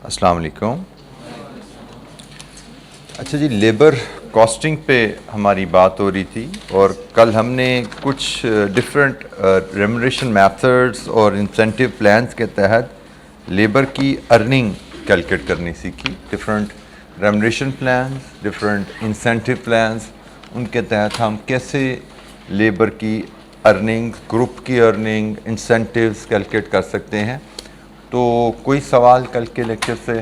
अस्सलाम वालेकुम। अच्छा जी, लेबर कॉस्टिंग पे हमारी बात हो रही थी और कल हमने कुछ डिफरेंट रेमुनरेशन मेथड्स और इंसेंटिव प्लान्स के तहत लेबर की अर्निंग कैलकुलेट करनी सीखी। Different remuneration plans, different incentive plans, उनके तहत हम कैसे लेबर की अर्निंग, ग्रुप की अर्निंग, इंसेंटिव्स कैलकुलेट कर सकते हैं। तो कोई सवाल कल के लेक्चर से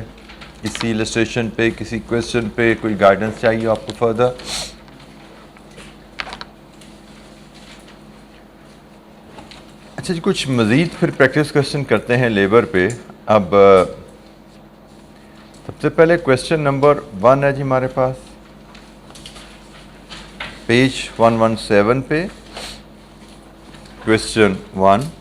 इसी इलस्ट्रेशन पे, किसी क्वेश्चन पे कोई गाइडेंस चाहिए आपको फर्दर? अच्छा जी, कुछ मज़ीद फिर प्रैक्टिस क्वेश्चन करते हैं लेबर पे। अब सबसे पहले क्वेश्चन नंबर 1 है जी हमारे पास, पेज 117 पे। क्वेश्चन 1,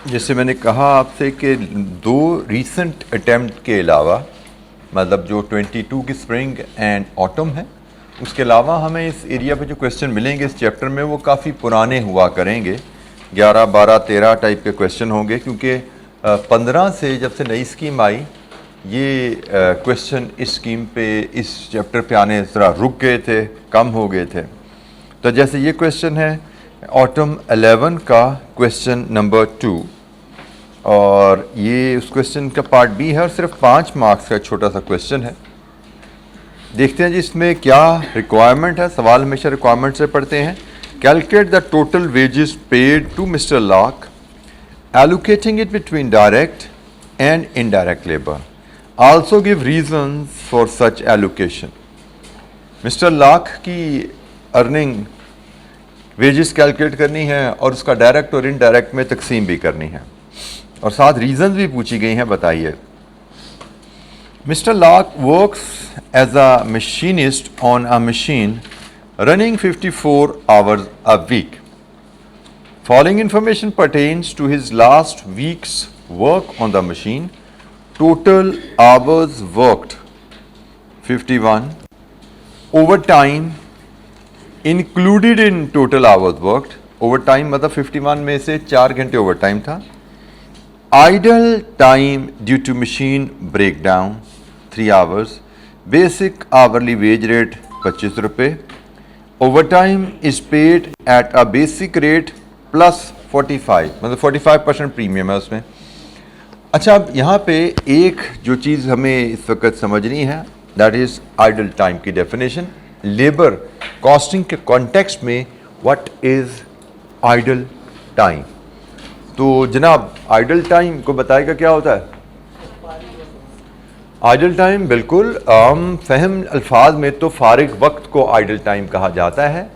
जैसे मैंने कहा आपसे कि दो रीसेंट अटेम्प्ट के अलावा, मतलब जो 22 की स्प्रिंग एंड ऑटम है, उसके अलावा हमें इस एरिया पे जो क्वेश्चन मिलेंगे इस चैप्टर में वो काफ़ी पुराने हुआ करेंगे। 11, 12, 13 टाइप के क्वेश्चन होंगे, क्योंकि 15 से जब से नई स्कीम आई ये क्वेश्चन इस स्कीम पे, इस चैप्टर पे आने ज़रा रुक गए थे, कम हो गए थे। तो जैसे ये क्वेश्चन है ऑटम 11 का क्वेश्चन नंबर 2, और ये उस क्वेश्चन का पार्ट बी है और सिर्फ 5 मार्क्स का छोटा सा क्वेश्चन है। देखते हैं जी इसमें क्या रिक्वायरमेंट है। सवाल हमेशा रिक्वायरमेंट से पढ़ते हैं। Calculate the total wages paid to mister Lock, allocating it between direct and indirect labour, also give reasons for such allocation. Mister Lock की अर्निंग वेजेस कैलकुलेट करनी है और उसका डायरेक्ट और इनडायरेक्ट में तकसीम भी करनी है, और साथ रीजंस भी पूछी गई हैं। बताइए। Mister Lock works as a machinist on a machine running 54 hours a week. Following information pertains to his last week's work on the machine. Total hours worked 51, overtime included in total hours worked. Overtime मतलब 51 में से 4 घंटे overtime था। Idle time due to machine breakdown 3 hours. Basic hourly wage rate 25 रुपये। Overtime is paid at a basic rate plus 45, मतलब 45% premium है उसमें। अच्छा, अब यहाँ पे एक जो चीज़ हमें इस वक्त समझनी है, दैट इज़ आइडल टाइम की डेफिनेशन। लेबर कॉस्टिंग के कॉन्टेक्स्ट में व्हाट इज़ आइडल टाइम। तो जनाब आइडल टाइम को बताएगा क्या होता है। आइडल टाइम बिल्कुल आम फहम अल्फाज में तो फारिग वक्त को आइडल टाइम कहा जाता है,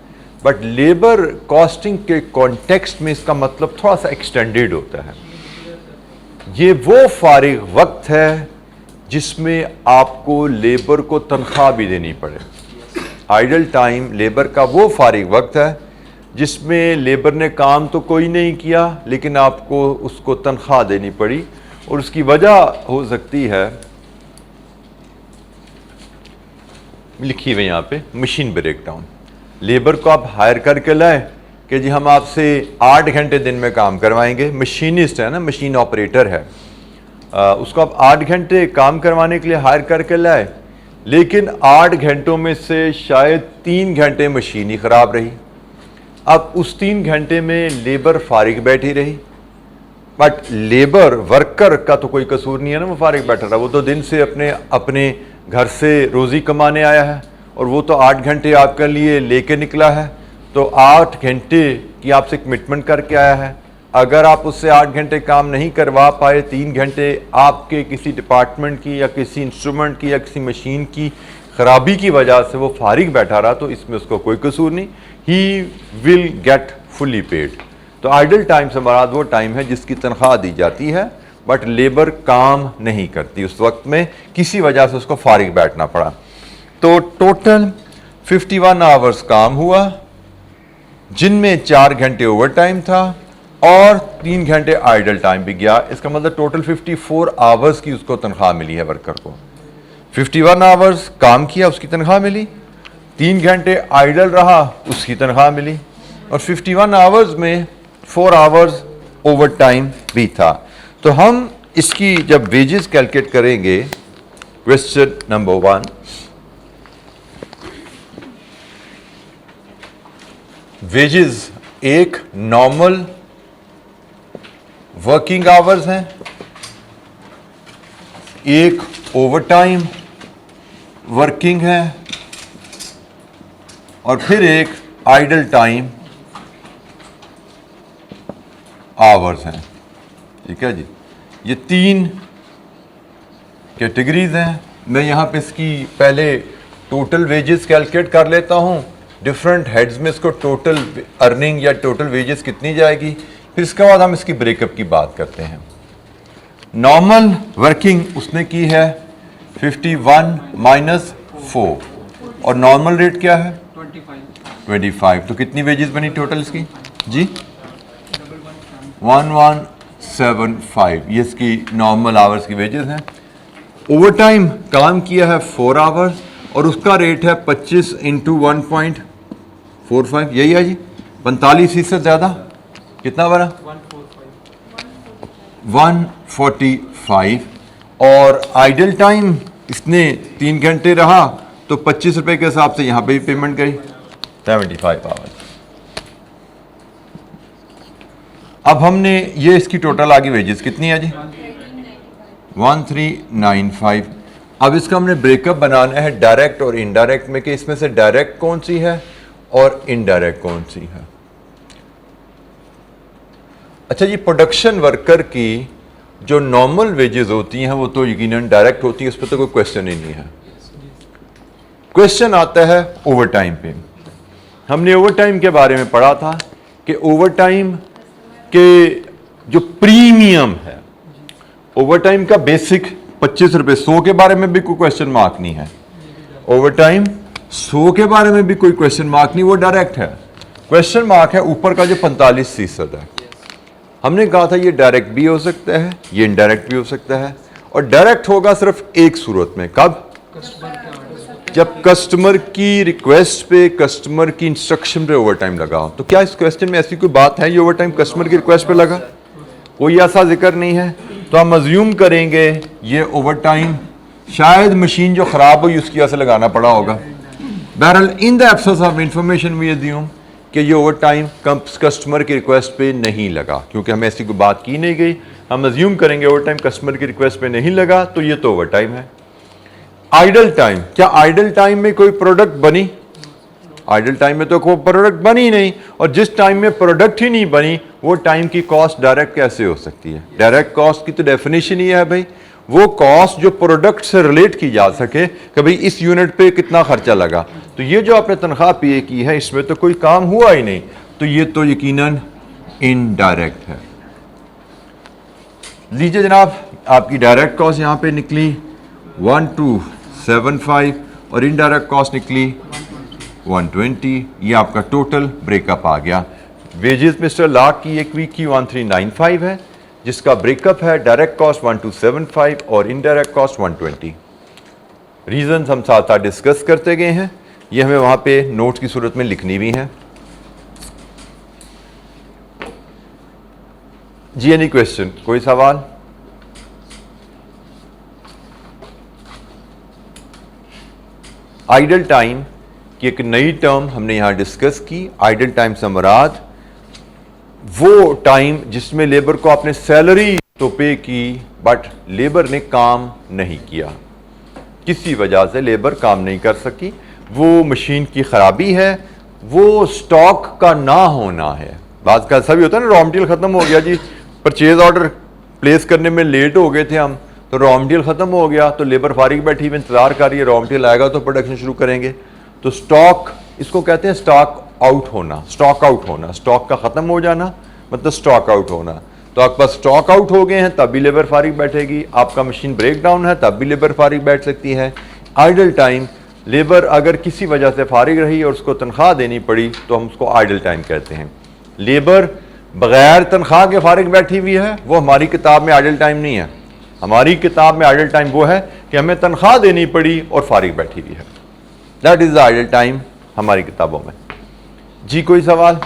बट लेबर कॉस्टिंग के कॉन्टेक्स्ट में इसका मतलब थोड़ा सा एक्सटेंडेड होता है। ये वो फारिग वक्त है जिसमें आपको लेबर को तनख्वाह भी देनी पड़े। आइडल टाइम लेबर का वो फारिग वक्त है जिसमें लेबर ने काम तो कोई नहीं किया लेकिन आपको उसको तनख्वाह देनी पड़ी, और उसकी वजह हो सकती है लिखी हुई यहाँ पे, मशीन ब्रेकडाउन। लेबर को आप हायर करके लाए कि जी हम आपसे 8 घंटे दिन में काम करवाएंगे। मशीनिस्ट है ना, मशीन ऑपरेटर है, उसको आप 8 घंटे काम करवाने के लिए हायर करके लाए, लेकिन 8 घंटों में से शायद 3 घंटे मशीन ही ख़राब रही। अब उस 3 घंटे में लेबर फारिग बैठी रही, बट लेबर वर्कर का तो कोई कसूर नहीं है ना, वो फारिग बैठा रहा। वो तो दिन से अपने घर से रोज़ी कमाने आया है, और वो तो 8 घंटे आपके लिए लेके निकला है, तो 8 घंटे की आपसे कमिटमेंट करके आया है। अगर आप उससे 8 घंटे काम नहीं करवा पाए, 3 घंटे आपके किसी डिपार्टमेंट की या किसी इंस्ट्रूमेंट की या किसी मशीन की ख़राबी की वजह से वो फारिग बैठा रहा, तो इसमें उसको कोई कसूर नहीं। He will get fully paid. तो आइडल टाइम से मुराद वो टाइम है जिसकी तनख्वाह दी जाती है, बट लेबर काम नहीं करती उस वक्त में, किसी वजह से उसको फारिग बैठना पड़ा। तो टोटल 51 आवर्स काम हुआ, जिनमें 4 घंटे ओवर टाइम था और 3 घंटे आइडल टाइम भी गया। इसका मतलब टोटल 54 आवर्स की उसको तनख्वाह मिली है वर्कर को। 51 आवर्स काम किया, उसकी तनख्वाह मिली। 3 घंटे आइडल रहा, उसकी तनख्वाह मिली। और 51 आवर्स में 4 आवर्स ओवर टाइम भी था। तो हम इसकी जब वेजेस कैलकुलेट करेंगे, क्वेश्चन नंबर 1, वेजेस एक नॉर्मल वर्किंग आवर्स हैं, एक ओवरटाइम वर्किंग है और फिर एक आइडल टाइम आवर्स हैं। ठीक है जी, ये 3 कैटेगरीज हैं। मैं यहाँ पे इसकी पहले टोटल वेजेस कैलकुलेट कर लेता हूँ, डिफरेंट हेड्स में इसको टोटल अर्निंग या टोटल वेजेस कितनी जाएगी, फिर इसके बाद हम इसकी ब्रेकअप की बात करते हैं। नॉर्मल वर्किंग उसने की है 51 माइनस 4 और नॉर्मल रेट क्या है 25। तो कितनी वेजेस बनी टोटल इसकी जी 1175, ये इसकी नॉर्मल आवर्स की वेजेस हैं। ओवरटाइम काम किया है 4 आवर्स और उसका रेट है 25 इंटू 1.45, यही है जी 45 से ज़्यादा कितना बना 145। और आइडल टाइम इसने 3 घंटे रहा तो 25 रुपए के हिसाब से यहाँ पे भी पेमेंट गई 75 आवर्स। अब हमने ये इसकी टोटल आगे वेजेस कितनी है जी 1395। अब इसका हमने ब्रेकअप बनाना है डायरेक्ट और इनडायरेक्ट में कि इसमें से डायरेक्ट कौन सी है और इनडायरेक्ट कौन सी है। अच्छा जी, प्रोडक्शन वर्कर की जो नॉर्मल वेजेस होती हैं वो तो यकीनन डायरेक्ट होती है, उस पर तो कोई क्वेश्चन ही नहीं है। क्वेश्चन आता है ओवरटाइम पे। हमने ओवरटाइम के बारे में पढ़ा था कि ओवरटाइम के जो प्रीमियम है, ओवरटाइम का बेसिक 25 रुपए, 100 के बारे में भी कोई क्वेश्चन मार्क नहीं है। ओवरटाइम 100 के बारे में भी कोई क्वेश्चन मार्क नहीं, वो डायरेक्ट है। क्वेश्चन मार्क है ऊपर का जो 45% है। हमने कहा था ये डायरेक्ट भी हो सकता है, ये इनडायरेक्ट भी हो सकता है, और डायरेक्ट होगा सिर्फ एक सूरत में, कब जब कस्टमर की रिक्वेस्ट पे, कस्टमर की इंस्ट्रक्शन पे ओवरटाइम लगा हो। तो क्या इस क्वेश्चन में ऐसी कोई बात है ये ओवरटाइम कस्टमर की रिक्वेस्ट पे लगा, कोई ऐसा जिक्र नहीं है। तो हम अज्यूम करेंगे ये ओवरटाइम शायद मशीन जो खराब हुई उसकी वजह से लगाना पड़ा होगा। बहरहाल in the absence of information we assume कि ये ओवरटाइम कस्टमर की रिक्वेस्ट पे नहीं लगा, क्योंकि हमें ऐसी कोई बात की नहीं गई। हम अज्यूम करेंगे ओवरटाइम कस्टमर की रिक्वेस्ट पे नहीं लगा, तो ये तो ओवरटाइम है। आइडल टाइम, क्या आइडल टाइम में कोई प्रोडक्ट बनी? आइडल टाइम में तो कोई प्रोडक्ट बनी नहीं, और जिस टाइम में प्रोडक्ट ही नहीं बनी वो टाइम की कॉस्ट डायरेक्ट कैसे हो सकती है? डायरेक्ट कॉस्ट की तो डेफिनेशन ही है भाई वो कॉस्ट जो प्रोडक्ट से रिलेट की जा सके कि भाई इस यूनिट पे कितना खर्चा लगा। तो ये जो आपने तनख्वाह पे की है इसमें तो कोई काम हुआ ही नहीं, तो ये तो यकीनन इनडायरेक्ट है। लीजिए जनाब, आपकी डायरेक्ट कॉस्ट यहाँ पे निकली 1275 और इनडायरेक्ट कॉस्ट निकली 120। ये आपका टोटल ब्रेकअप आ गया। वेजेस मिस्टर लाख की एक वीक की 1395 है, जिसका ब्रेकअप है डायरेक्ट कॉस्ट 1275 और इनडायरेक्ट कॉस्ट 120। रीजंस हम साथ साथ डिस्कस करते गए हैं, ये हमें वहां पे नोट्स की सूरत में लिखनी भी है। जी एनी क्वेश्चन, कोई सवाल? आइडल टाइम की एक नई टर्म हमने यहां डिस्कस की। आइडल टाइम से मुराद वो टाइम जिसमें लेबर को आपने सैलरी तो पे की बट लेबर ने काम नहीं किया, किसी वजह से लेबर काम नहीं कर सकी, वो मशीन की खराबी है, वो स्टॉक का ना होना है। बात का ऐसा भी होता है ना, रॉ मटेरियल खत्म हो गया जी, परचेज ऑर्डर प्लेस करने में लेट हो गए थे हम, तो रॉ मटेरियल खत्म हो गया, तो लेबर फारिग बैठी हुई इंतजार कर रही है, रॉ मटेरियल आएगा तो प्रोडक्शन शुरू करेंगे। तो स्टॉक, इसको कहते हैं स्टॉक आउट होना, स्टॉक आउट होना, स्टॉक का खत्म हो जाना मतलब स्टॉक आउट होना। तो आपके पास स्टॉक आउट हो गए हैं तब भी लेबर फारिग बैठेगी, आपका मशीन ब्रेक डाउन है तब भी लेबर फारिग बैठ सकती है। आइडल टाइम, लेबर अगर किसी वजह से फारिग रही और उसको तनख्वाह देनी पड़ी तो हम उसको आइडल टाइम कहते हैं। लेबर बगैर तनख्वाह के फारिग बैठी हुई है, वो हमारी किताब में आइडल टाइम नहीं है। हमारी किताब में आइडल टाइम वो है कि हमें तनख्वाह देनी पड़ी और फारिग बैठी हुई है, that is the idle time हमारी किताबों में। जी कोई सवाल?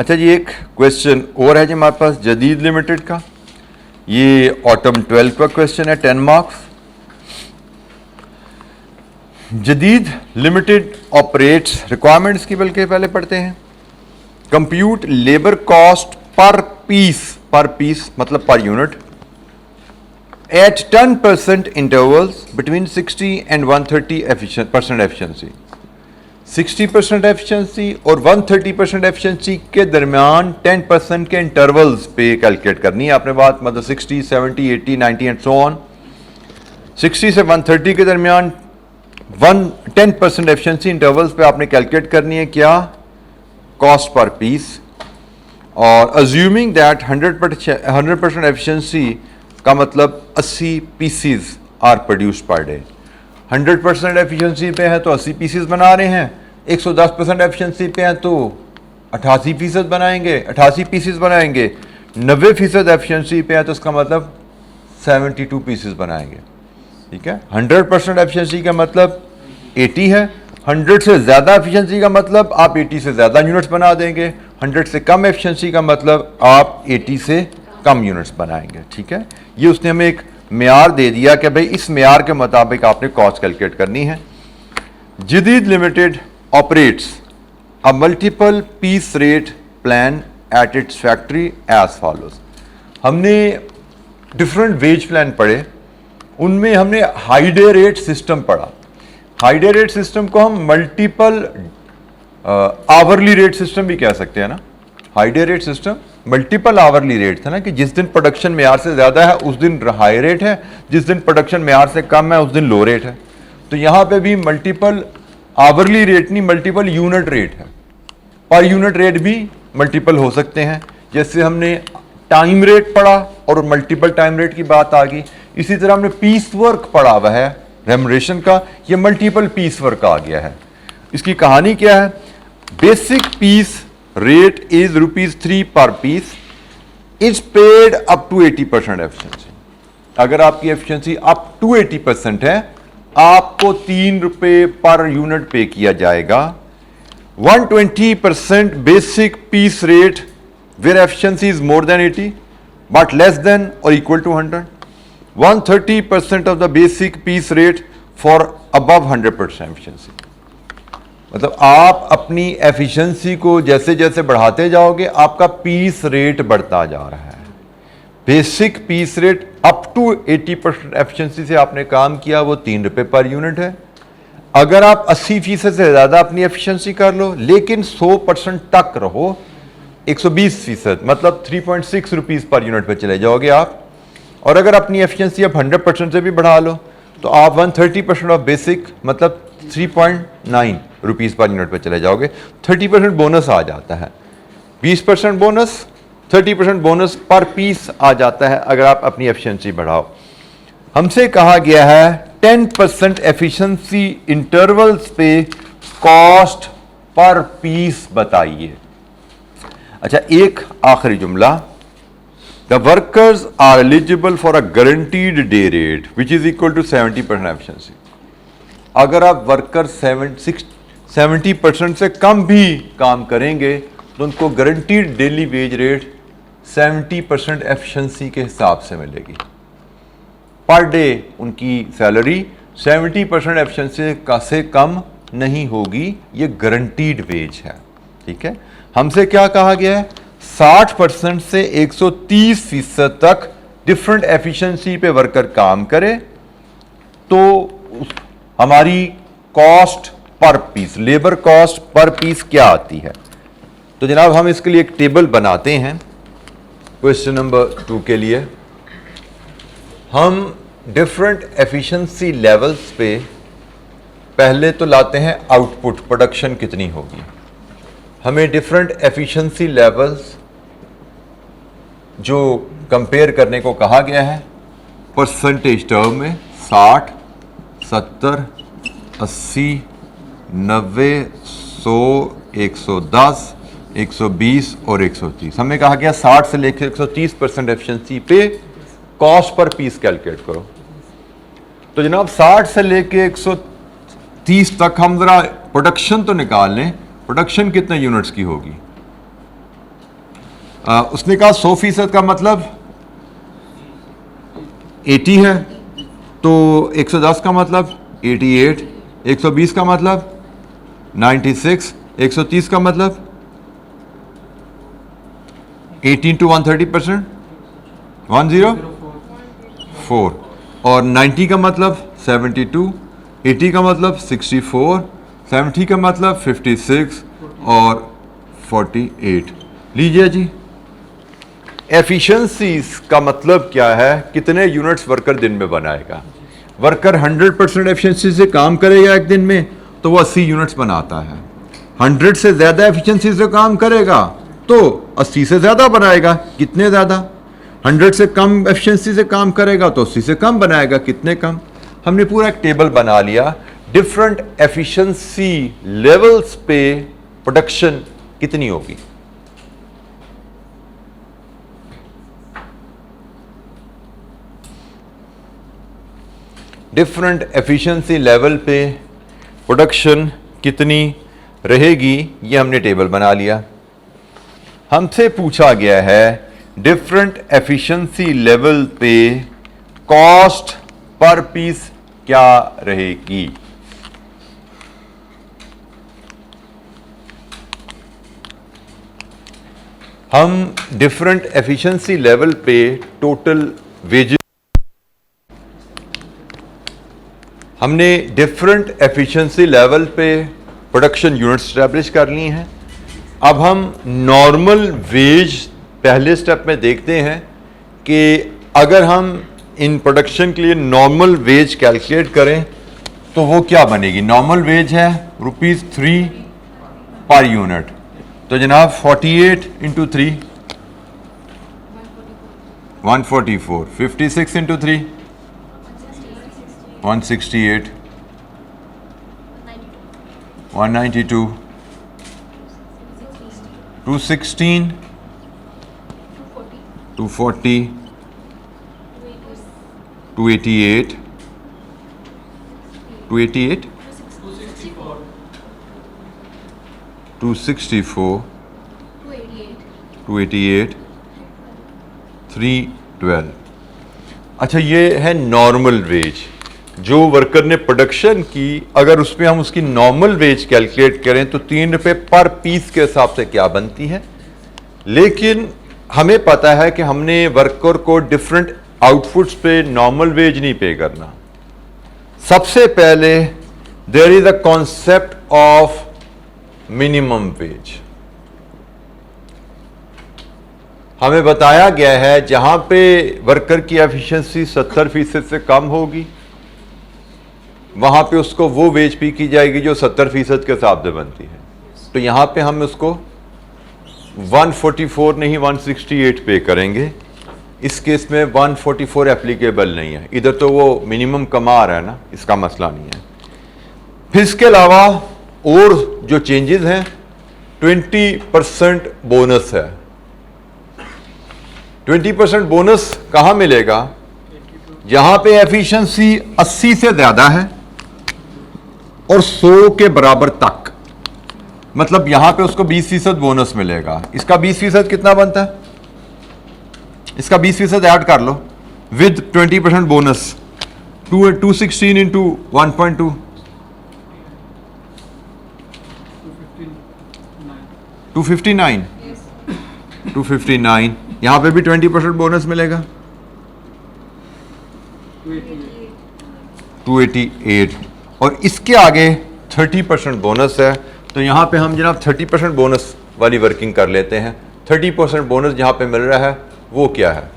अच्छा जी, एक क्वेश्चन और है जी हमारे पास जदीद लिमिटेड का। ये ऑटम 12 का क्वेश्चन है, 10 मार्क्स। जदीद लिमिटेड ऑपरेट्स, रिक्वायरमेंट्स की बल्कि पहले पढ़ते हैं। Compute labour cost per piece मतलब per unit at 10% intervals between 60 and 130% efficiency। 60% efficiency और 130% एफिशिएंसी के दरमियान 10% के इंटरवल्स पे कैलकुलेट करनी है आपने बात, मतलब 60, 70, 80, 90 एंड सो ऑन। 60 से 130 के दरमियान 10% एफिशिएंसी इंटरवल्स पे आपने कैलकुलेट करनी है क्या, कॉस्ट पर पीस। और अज्यूमिंग दैट 100% एफिशिएंसी का मतलब 80 pieces are produced per day. 100% efficiency पे है तो 80 पीसीज बना रहे हैं, 110% एफिशिएंसी पे है तो 88% बनाएंगे, 88 पीसीज बनाएंगे। 90% एफिशिएंसी पे है तो इसका मतलब 72 पीसीज बनाएंगे। ठीक है, 100% एफिशिएंसी का मतलब 80 है, 100 से ज़्यादा एफिशिएंसी का मतलब आप 80 से ज़्यादा यूनिट्स बना देंगे, 100 से कम एफिशिएंसी का मतलब आप 80 से कम यूनिट्स बनाएंगे। ठीक है, ये उसने हमें एक मेयार दे दिया कि भाई इस मेयार के मुताबिक आपने कॉस्ट कैलकुलेट करनी है। Jadid limited operates a multiple piece rate plan at its factory as follows. हमने डिफरेंट वेज प्लान पढ़े, उनमें हमने हाई डे रेट सिस्टम पढ़ा। हाई डे रेट सिस्टम को हम मल्टीपल आवरली रेट सिस्टम भी कह सकते हैं ना। High day rate system multiple hourly rate था ना, कि जिस दिन प्रोडक्शन मेयार से ज़्यादा है उस दिन हाई रेट है, जिस दिन प्रोडक्शन मेयार से कम है उस दिन लो रेट है। तो यहाँ पे भी मल्टीपल आवरली रेट नहीं, मल्टीपल यूनिट रेट है। पर यूनिट रेट भी मल्टीपल हो सकते हैं, जैसे हमने टाइम रेट पढ़ा और मल्टीपल टाइम रेट की बात आ गई। इसी तरह हमने पीस वर्क पढ़ा हुआ है रेमुनरेशन का, ये मल्टीपल पीस वर्क आ गया है। इसकी कहानी क्या है, basic piece rate is ₹3 per piece is paid up to 80% efficiency. अगर आपकी एफिशिएंसी अप टू 80% है, आपको ₹3 पर यूनिट पे किया जाएगा। 120% basic piece rate where efficiency is more than 80 but less than और equal to 100। 130% of the basic piece rate for above 100% efficiency. मतलब आप अपनी एफिशिएंसी को जैसे जैसे बढ़ाते जाओगे आपका पीस रेट बढ़ता जा रहा है। Basic piece rate up to 80% efficiency से आपने काम किया, वो ₹3 पर यूनिट है। अगर आप 80% से ज़्यादा अपनी एफिशिएंसी कर लो लेकिन 100% तक रहो, 120% मतलब ₹3.6 पर यूनिट पे चले जाओगे आप। और अगर अपनी एफिशिएंसी आप 100% से भी बढ़ा लो तो आप 130% ऑफ बेसिक मतलब ₹3.9 पर यूनिट पे चले जाओगे। 30% बोनस आ जाता है, 20% बोनस, 30% बोनस पर पीस आ जाता है अगर आप अपनी एफिशिएंसी बढ़ाओ। हमसे कहा गया है 10% एफिशिएंसी इंटरवल्स पे कॉस्ट पर पीस बताइए। अच्छा, एक आखिरी जुमला, the workers are eligible for a guaranteed day rate which is equal to 70% efficiency. अगर आप वर्कर 70% से कम भी काम करेंगे तो उनको guaranteed daily wage rate 70% efficiency के हिसाब से मिलेगी। पर डे उनकी सैलरी 70% एफिशिएंसी से कम नहीं होगी, ये गारंटीड वेज है। ठीक है, हमसे क्या कहा गया है, 60% से 130% तक डिफरेंट एफिशिएंसी पे वर्कर काम करे तो हमारी cost per piece, labour cost per piece क्या आती है। तो जनाब हम इसके लिए एक टेबल बनाते हैं क्वेश्चन नंबर 2 के लिए। हम डिफरेंट एफिशिएंसी लेवल्स पे पहले तो लाते हैं आउटपुट, प्रोडक्शन कितनी होगी। हमें डिफरेंट एफिशिएंसी लेवल्स जो कंपेयर करने को कहा गया है परसेंटेज टर्म में 60, 70, 80, 90, 100, 110, 120 और 130। हमें कहा गया 60 से लेकर 130% एफिशिएंसी पे कॉस्ट पर पीस कैलकुलेट करो। तो जनाब 60 से लेके 130 तक हम जरा प्रोडक्शन तो निकाल लें। प्रोडक्शन कितने यूनिट्स की होगी, उसने कहा 100% का मतलब 80 है, तो 110 का मतलब 88, 120 का मतलब 96, 130 का मतलब 18 to 130%, 104, और 90 का मतलब 72, 80 का मतलब 64, 70 का मतलब 56 और 48। लीजिए जी, एफिशिएंसीज का मतलब क्या है, कितने यूनिट्स वर्कर दिन में बनाएगा। वर्कर 100% एफिशिएंसी से काम करेगा एक दिन में तो वो 80 यूनिट्स बनाता है। 100 से ज़्यादा एफिशिएंसी से काम करेगा तो 80 से ज़्यादा बनाएगा। कितने ज़्यादा? 100 से कम एफिशिएंसी से काम करेगा तो 80 से कम बनाएगा। कितने कम? हमने पूरा एक टेबल बना लिया, डिफरेंट एफिशिएंसी लेवल्स पे प्रोडक्शन कितनी होगी। डिफरेंट एफिशिएंसी लेवल पे प्रोडक्शन कितनी रहेगी, ये हमने टेबल बना लिया। हमसे पूछा गया है डिफरेंट एफिशिएंसी लेवल पे कॉस्ट पर पीस क्या रहेगी। हम डिफरेंट एफिशिएंसी लेवल पे टोटल वेजेस, हमने डिफरेंट एफिशिएंसी लेवल पे प्रोडक्शन यूनिट स्टैब्लिश कर ली हैं। अब हम नॉर्मल वेज पहले स्टेप में देखते हैं कि अगर हम इन प्रोडक्शन के लिए नॉर्मल वेज कैलकुलेट करें तो वो क्या बनेगी। नॉर्मल वेज है ₹3 पर यूनिट, तो जनाब 48 इंटू 3 144, 56 इंटू 3 168, 192, 216, 240, 288, 288, 264, 288, 312। अच्छा, ये है नॉर्मल वेज जो वर्कर ने प्रोडक्शन की। अगर उसमें हम उसकी नॉर्मल वेज कैलकुलेट करें तो ₹3 पर पीस के हिसाब से क्या बनती है। लेकिन हमें पता है कि हमने वर्कर को डिफरेंट आउटपुट्स पे नॉर्मल वेज नहीं पे करना। सबसे पहले there is a concept of minimum wage. हमें बताया गया है जहां पे वर्कर की एफिशिएंसी 70% से कम होगी वहां पे उसको वो वेज पे की जाएगी जो 70% के हिसाब से बनती है। तो यहां पे हम उसको 144 नहीं 168 पे करेंगे। इस केस में 144 एप्लीकेबल नहीं है, इधर तो वो मिनिमम कमा रहा है ना, इसका मसला नहीं है। फिर इसके अलावा और जो चेंजेस हैं, 20% बोनस है। 20% बोनस कहां मिलेगा? जहां पे एफिशिएंसी 80 से ज्यादा है और 100 के बराबर तक, मतलब यहां पे उसको 20% बोनस मिलेगा। इसका 20% कितना बनता है? इसका 20% ऐड कर लो विद 20% बोनस। 216 इंटू 1.2 259, 259। यहां पे भी 20% बोनस मिलेगा, 288। और इसके आगे 30% बोनस है, तो यहां पे हम जनाब 30% बोनस वाली वर्किंग कर लेते हैं। 30% बोनस जहां पे मिल रहा है वो क्या है?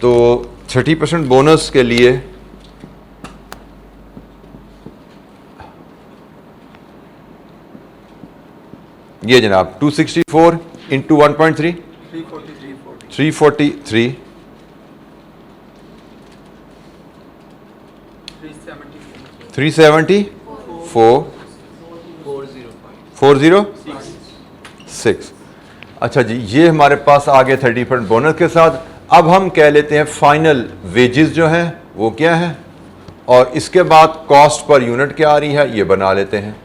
तो 30% बोनस के लिए ये जनाब 264 इंटू 1.3 343, 374, 406। अच्छा जी, ये हमारे पास आ गए 30% बोनस के साथ। अब हम कह लेते हैं फाइनल वेजेस जो हैं वो क्या है, और इसके बाद कॉस्ट पर यूनिट क्या आ रही है ये बना लेते हैं।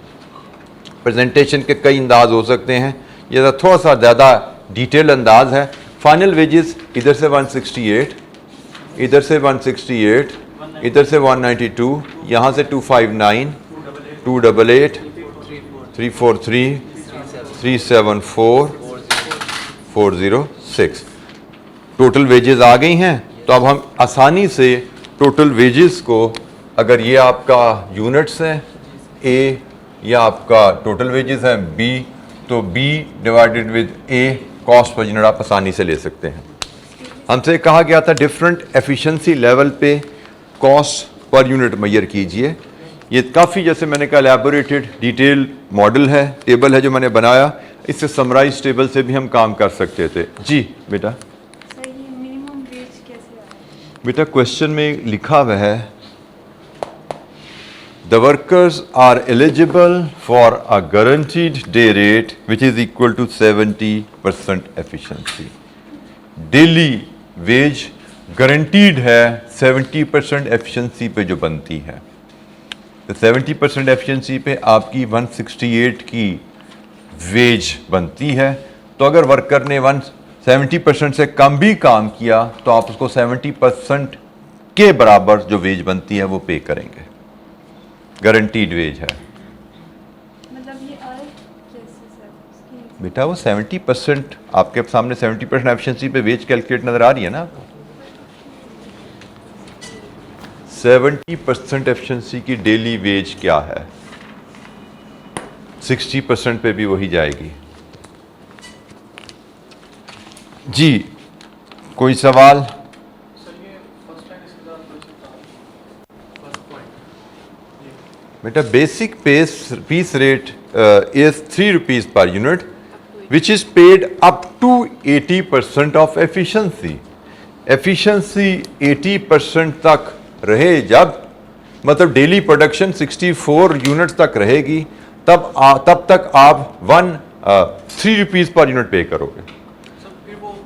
प्रेजेंटेशन के कई अंदाज हो सकते हैं, ये थोड़ा सा ज़्यादा डिटेल अंदाज है। फाइनल वेजेस इधर से 168, इधर से 168, इधर से 192, यहाँ से 259, 288, 343, 374, 406 टोटल वेजेस आ गई हैं। तो अब हम आसानी से टोटल वेजेस को, अगर ये आपका यूनिट्स हैं ए या आपका टोटल वेजेस हैं बी, तो B divided with A cost per unit आप आसानी से ले सकते हैं। हमसे कहा गया था डिफरेंट एफिशिएंसी लेवल पे कॉस्ट पर यूनिट मेजर कीजिए। ये काफ़ी, जैसे मैंने कहा, एलैबोरेटेड डिटेल मॉडल है, टेबल है जो मैंने बनाया। इससे समराइज टेबल से भी हम काम कर सकते थे। जी बेटा। सर, ये मिनिमम वेज कैसे आया? बेटा क्वेश्चन में लिखा हुआ है the workers are eligible for a guaranteed day rate which is equal to 70% efficiency. Daily wage guaranteed है 70% एफिशिएंसी पे जो बनती है। तो 70% एफिशिएंसी पे आपकी 168 की वेज बनती है। तो अगर वर्कर ने 70% से कम भी काम किया तो आप उसको 70% के बराबर जो वेज बनती है वो पे करेंगे। गारंटीड वेज है। मतलब ये आए कैसे सर उसकी? बेटा वो 70%, आपके सामने 70% एफिशिएंसी पे वेज कैलकुलेट नजर आ रही है ना आपको। 70% एफिशिएंसी की डेली वेज क्या है? 60% पे भी वही जाएगी। जी कोई सवाल? बेटा basic piece rate is 3 rupees per unit which is paid up to 80% of efficiency. Efficiency 80% तक रहे, जब मतलब डेली प्रोडक्शन 64 यूनिट्स तक रहेगी, तब तक आप 3 रुपीज पर यूनिट पे करोगे। सर फिर वो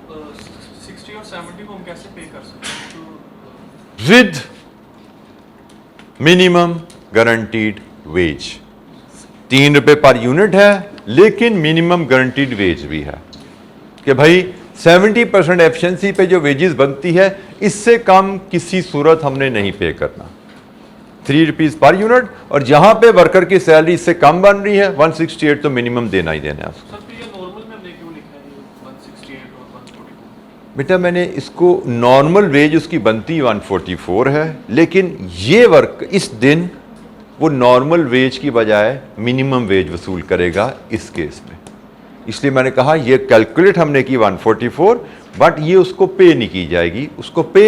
60 और 70 को हम कैसे पे कर सकते हैं? With minimum guaranteed veg. 3 रुपए पर यूनिट है, लेकिन मिनिमम गारंटीड वेज भी है कि भाई 70% एफिशिएंसी पे जो वेजेस बनती है, इससे कम किसी सूरत हमने नहीं पे करना। 3 रुपीज पर यूनिट, और जहां पे वर्कर की सैलरी इससे कम बन रही है 168 तो मिनिमम देना ही देना है उसको। सर फिर ये नॉर्मल में हमने क्यों लिखा है ये 168 और 144? बेटा मैंने इसको, नॉर्मल वेज उसकी बनती 144 है, लेकिन ये वर्क इस दिन वो नॉर्मल वेज की बजाय मिनिमम वेज वसूल करेगा इस केस में। इसलिए मैंने कहा ये कैलकुलेट हमने की 144, बट ये उसको पे नहीं की जाएगी, उसको पे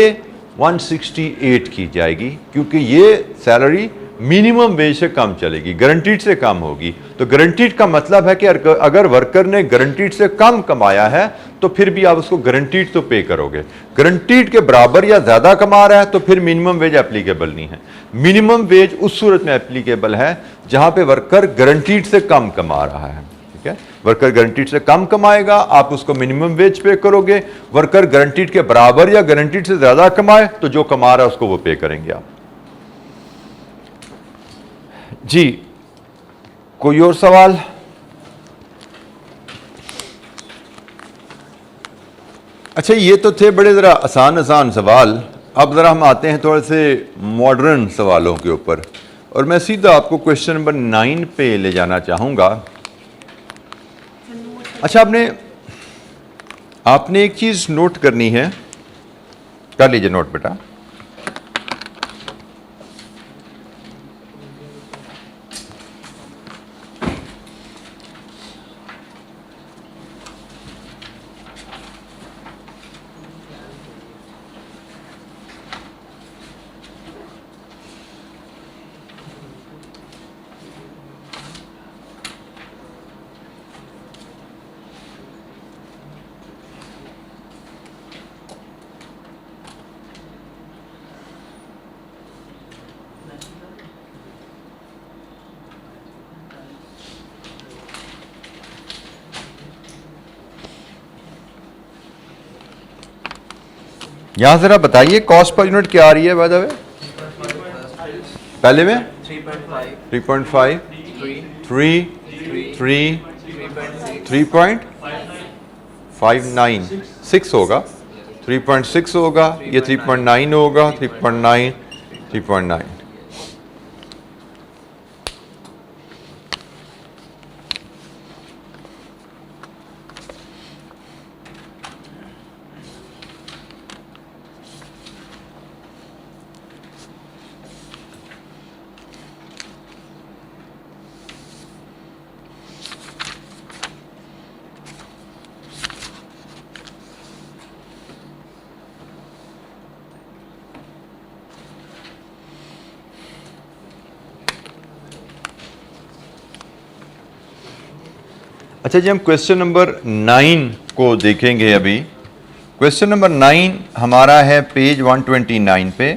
168 की जाएगी, क्योंकि ये सैलरी मिनिमम वेज से कम चलेगी, गारंटीड से कम होगी। तो गारंटीड का मतलब है कि अगर वर्कर ने गारंटीड से कम कमाया है तो फिर भी आप उसको गारंटीड तो पे करोगे। गारंटीड के बराबर या ज्यादा कमा रहा है तो फिर मिनिमम वेज एप्लीकेबल नहीं है। मिनिमम वेज उस सूरत में एप्लीकेबल है जहां पे वर्कर गारंटीड से कम कमा रहा है। ठीक है, वर्कर गारंटीड से कम कमाएगा, आप उसको मिनिमम वेज पे करोगे। वर्कर गारंटीड के बराबर या गारंटीड से ज्यादा कमाए तो जो कमा रहा है उसको वो पे करेंगे आप। जी कोई और सवाल? अच्छा ये तो थे बड़े ज़रा आसान सवाल। अब ज़रा हम आते हैं थोड़े से मॉडर्न सवालों के ऊपर, और मैं सीधा आपको क्वेश्चन नंबर 9 पे ले जाना चाहूँगा। अच्छा आपने एक चीज़ नोट करनी है, कर लीजिए नोट बेटा। यहां जरा बताइए कॉस्ट पर यूनिट क्या आ रही है बाय द वे? पहले में 3.5, 3, 3, 3.5, 596 होगा, 3.6 होगा, ये 3.9 होगा, 3.9, 3.9। अच्छा जी, हम क्वेश्चन नंबर 9 को देखेंगे अभी। क्वेश्चन नंबर 9 हमारा है पेज 129 पे।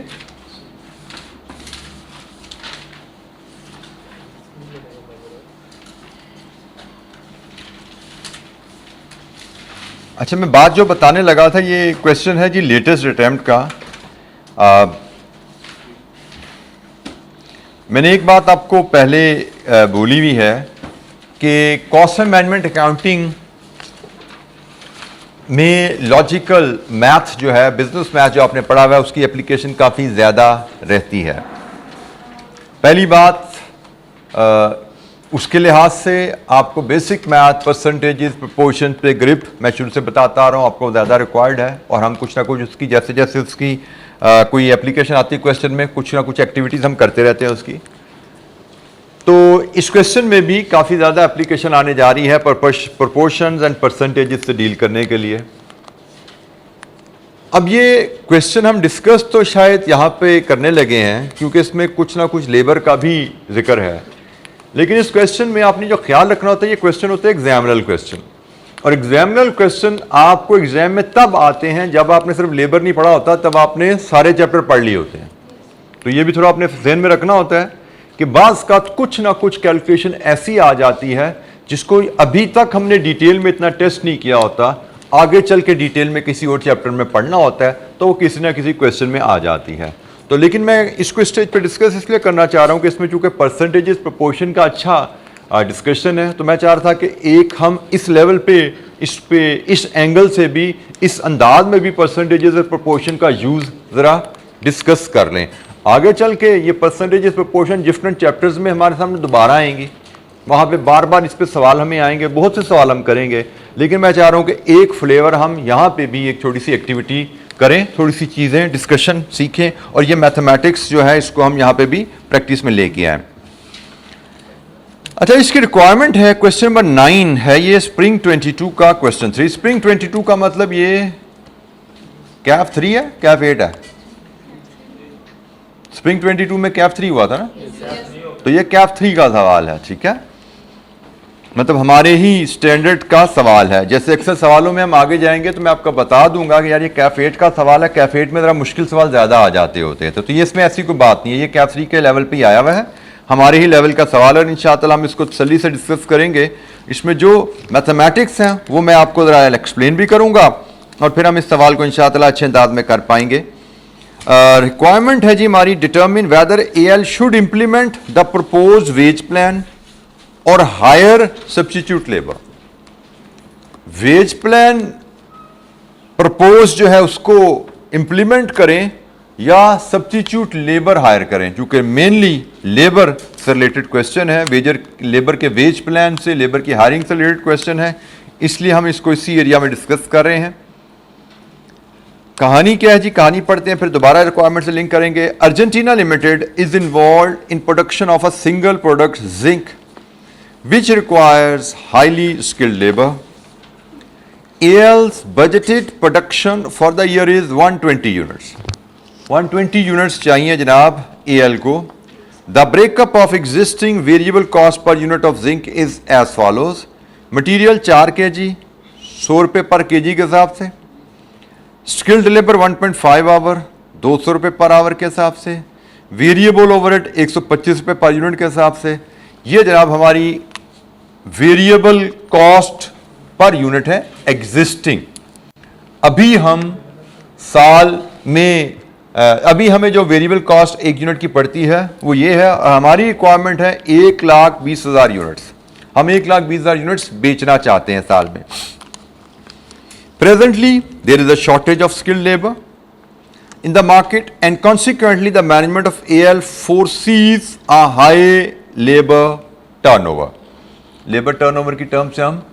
अच्छा, मैं बात जो बताने लगा था, ये क्वेश्चन है जी लेटेस्ट अटेम्प्ट का। मैंने एक बात आपको पहले बोली हुई है कि कॉस्ट मैनेजमेंट अकाउंटिंग में लॉजिकल मैथ जो है, बिजनेस मैथ जो आपने पढ़ा हुआ है, उसकी एप्लीकेशन काफ़ी ज़्यादा रहती है। पहली बात, उसके लिहाज से आपको बेसिक मैथ, परसेंटेजेस, प्रोपोर्शन पे ग्रिप मैं शुरू से बताता आ रहा हूँ, आपको ज़्यादा रिक्वायर्ड है। और हम कुछ ना कुछ उसकी जैसे जैसे उसकी कोई एप्लीकेशन आती है क्वेश्चन में, कुछ ना कुछ एक्टिविटीज़ हम करते रहते हैं उसकी। तो इस क्वेश्चन में भी काफ़ी ज़्यादा एप्लीकेशन आने जा रही है प्रोपोर्शंस एंड परसेंटेजेस से डील करने के लिए। अब ये क्वेश्चन हम डिस्कस तो शायद यहाँ पे करने लगे हैं क्योंकि इसमें कुछ ना कुछ लेबर का भी जिक्र है, लेकिन इस क्वेश्चन में आपने जो ख्याल रखना होता है, ये क्वेश्चन होते हैं एग्जामिनल क्वेश्चन। और एग्जामिनल क्वेश्चन आपको एग्जाम में तब आते हैं जब आपने सिर्फ लेबर नहीं पढ़ा होता, तब आपने सारे चैप्टर पढ़ लिए होते हैं। तो ये भी थोड़ा अपने जहन में रखना होता है कि बाज़ का कुछ ना कुछ कैलकुलेशन ऐसी आ जाती है जिसको अभी तक हमने डिटेल में इतना टेस्ट नहीं किया होता, आगे चल के डिटेल में किसी और चैप्टर में पढ़ना होता है तो वो किसी ना किसी क्वेश्चन में आ जाती है। तो लेकिन मैं इसको स्टेज पे डिस्कस इसलिए करना चाह रहा हूँ कि इसमें चूंकि परसेंटेजेस प्रोपोर्शन का अच्छा डिस्कशन है, तो मैं चाह रहा था कि एक हम इस लेवल पे इस एंगल से भी, इस अंदाज में भी परसेंटेजेस और प्रोपोर्शन का यूज़ ज़रा डिस्कस कर लें। आगे चल के ये परसेंटेजेस प्रोपोर्शन डिफरेंट चैप्टर्स में हमारे सामने दोबारा आएंगी, वहाँ पे बार बार इस पे सवाल हमें आएंगे, बहुत से सवाल हम करेंगे। लेकिन मैं चाह रहा हूँ कि एक फ्लेवर हम यहाँ पे भी एक छोटी सी एक्टिविटी करें, थोड़ी सी चीज़ें डिस्कशन सीखें, और ये मैथमेटिक्स जो है इसको हम यहाँ पे भी प्रैक्टिस में लेके आएँ। अच्छा, इसकी रिक्वायरमेंट है, क्वेश्चन नंबर 9 है ये स्प्रिंग 22 का क्वेश्चन 3। स्प्रिंग 22 का मतलब ये कैफ 3 है, कैफ 8 है? स्प्रिंग 22 में कैफ 3 हुआ था ना, तो ये कैफ 3 का सवाल है, ठीक है? मतलब हमारे ही स्टैंडर्ड का सवाल है। जैसे अक्सर सवालों में हम आगे जाएंगे तो मैं आपको बता दूंगा कि यार ये कैफ 8 का सवाल है, कैफ 8 में ज़रा मुश्किल सवाल ज़्यादा आ जाते होते हैं। तो ये इसमें ऐसी कोई बात नहीं है, ये कैफ 3 के लेवल पे ही आया हुआ है, हमारे ही लेवल का सवाल है, और इंशाअल्लाह हम इसको तसल्ली से डिस्कस करेंगे। इसमें जो मैथमेटिक्स हैं वो मैं आपको ज़रा एक्सप्लेन भी करूँगा, और फिर हम इस सवाल को इंशाअल्लाह अच्छे अंदाज में कर पाएंगे। रिक्वायरमेंट है जी हमारी, determine whether AL should implement the propose wage plan और hire substitute labour. Wage plan propose जो है उसको इंप्लीमेंट करें या सब्स्टिट्यूट लेबर हायर करें, क्योंकि मेनली लेबर से रिलेटेड क्वेश्चन है, लेबर के वेज प्लान से, लेबर की हायरिंग से रिलेटेड क्वेश्चन है, इसलिए हम इसको इसी एरिया में डिस्कस कर रहे हैं। कहानी क्या है जी, कहानी पढ़ते हैं फिर दोबारा रिक्वायरमेंट से लिंक करेंगे। Argentina limited is involve in production of a single product zinc which requires highly skilled labor. AL's budgeted production for the year is 120 units. 120 units चाहिए जनाब AL को। The breakup of existing variable cost per unit of zinc is as follows. Material 4 kg, 100 रुपये पर kg के हिसाब से। Skilled labor 1.5 our, 200 रुपये per hour के हिसाब से। Variable overhead 125 रुपये पर यूनिट के हिसाब से। ये जनाब हमारी वेरिएबल कॉस्ट पर यूनिट है एग्जिस्टिंग। अभी हम साल में अभी हमें जो वेरिएबल कॉस्ट एक यूनिट की पड़ती है वो ये है, हमारी रिक्वायरमेंट है 1,20,000 यूनिट्स। हम 1,20,000 यूनिट्स बेचना चाहते हैं साल में। Presently, there is a shortage of skilled labor in the market, and consequently, the management of AL foresees a high labor turnover. Labour turnover की टर्म से हम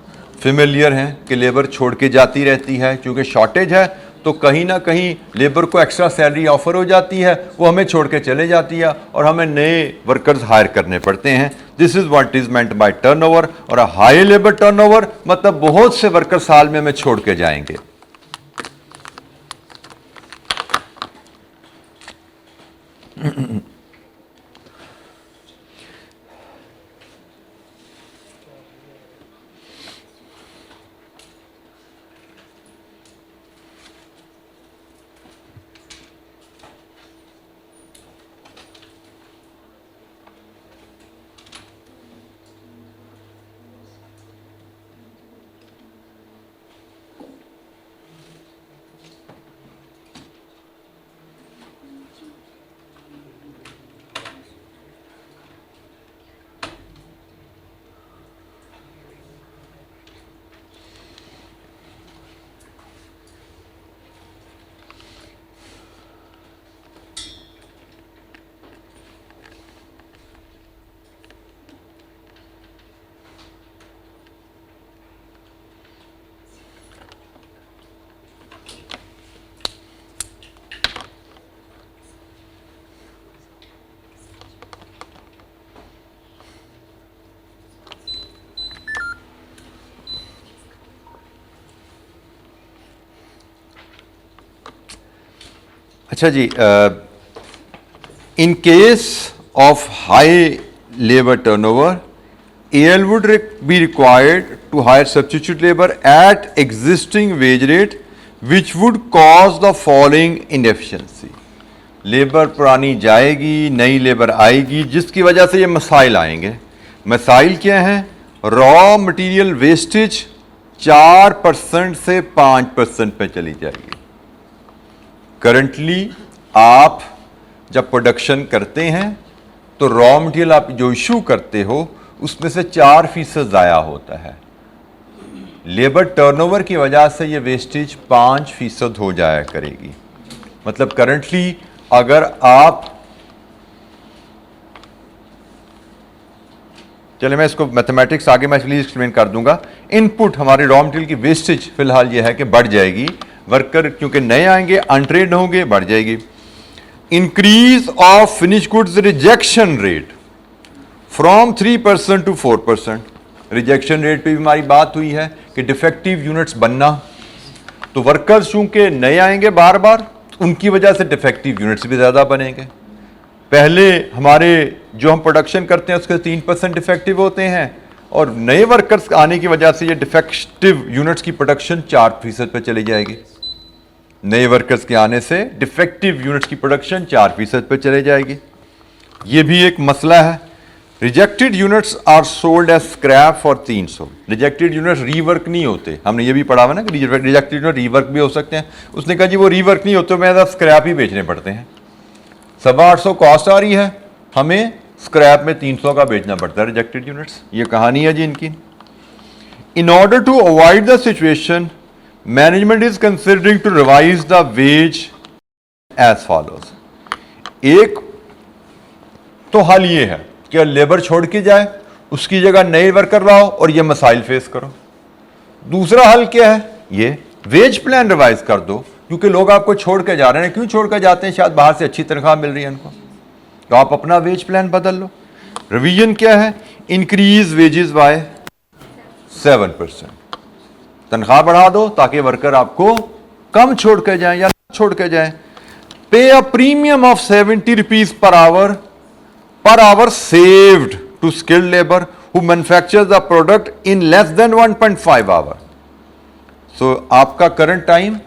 फेमिलियर हैं कि लेबर छोड़ के जाती रहती है, क्योंकि शॉर्टेज है तो कहीं ना कहीं लेबर को एक्स्ट्रा सैलरी ऑफर हो जाती है, वो हमें छोड़ के चले जाती है और हमें नए वर्कर्स हायर करने पड़ते हैं. This is what is meant by turnover. और अ हाई लेबर टर्नओवर मतलब बहुत से वर्कर साल में हमें छोड़ के जाएंगे. अच्छा जी, in case of high labour turnover, AL would be required to hire substitute labor at existing wage rate, which would cause the following inefficiency. Labour पुरानी जाएगी, नई लेबर आएगी, जिसकी वजह से ये मसाइल आएंगे. मसाइल क्या हैं? रॉ मटेरियल वेस्टेज 4% से 5% पे चली जाएगी. करंटली आप जब प्रोडक्शन करते हैं तो रॉ मटेरियल आप जो इशू करते हो उसमें से 4% ज़ाया होता है. लेबर टर्नओवर की वजह से ये वेस्टेज 5% हो जाया करेगी. मतलब करंटली अगर आप, चलिए मैं इसको मैथमेटिक्स आगे मैं प्लीज एक्सप्लेन कर दूंगा. इनपुट हमारे रॉ मटेरियल की वेस्टेज फिलहाल ये है कि बढ़ जाएगी. वर्कर क्योंकि नए आएंगे, अनट्रेड होंगे, बढ़ जाएगी. Increase of finish goods rejection rate from 3% to 4%. Rejection rate पे भी हमारी बात हुई है कि डिफेक्टिव यूनिट्स बनना, तो वर्कर्स चूंकि नए आएंगे बार बार, उनकी वजह से डिफेक्टिव यूनिट्स भी ज़्यादा बनेंगे. पहले हमारे जो हम प्रोडक्शन करते हैं उसके 3% डिफेक्टिव होते हैं, और नए वर्कर्स आने की वजह से ये डिफेक्टिव यूनिट्स की प्रोडक्शन 4% पे चली जाएगी. नए वर्कर्स के आने से डिफेक्टिव यूनिट्स की प्रोडक्शन 4% पे चले जाएगी. ये भी एक मसला है. Rejected units are sold as scrap for 300. Rejected units rework नहीं होते. हमने ये भी पढ़ा हुआ ना कि रिजेक्टेड यूनिट रीवर्क भी हो सकते हैं. उसने कहा जी वो रीवर्क नहीं होते, मैं एज स्क्रैप ही बेचने पड़ते हैं. 850 कॉस्ट आ रही है, हमें स्क्रैप में 300 का बेचना पड़ता है रिजेक्टेड यूनिट्स. ये कहानी है जी इनकी. In order to avoid the situation, management is considering to revise the wage as follows. एक तो हल ये है कि लेबर छोड़ के जाए, उसकी जगह नए वर्कर लाओ और ये मसाइल फेस करो. दूसरा हल क्या है? ये वेज प्लान रिवाइज कर दो, क्योंकि लोग आपको छोड़ के जा रहे हैं. क्यों छोड़ के जाते हैं? शायद बाहर से अच्छी तनख्वाह मिल रही है उनको, तो आप अपना वेज प्लान बदल लो. रिवीजन क्या है? Increase wages by 7%. तनख्वाह बढ़ा दो ताकि वर्कर आपको कम छोड़ के जाएं या छोड़ के जाएं. Pay a premium of 70 rupees per hour saved to skilled labour who manufactures the product in less than 1.5 hour. So आपका current time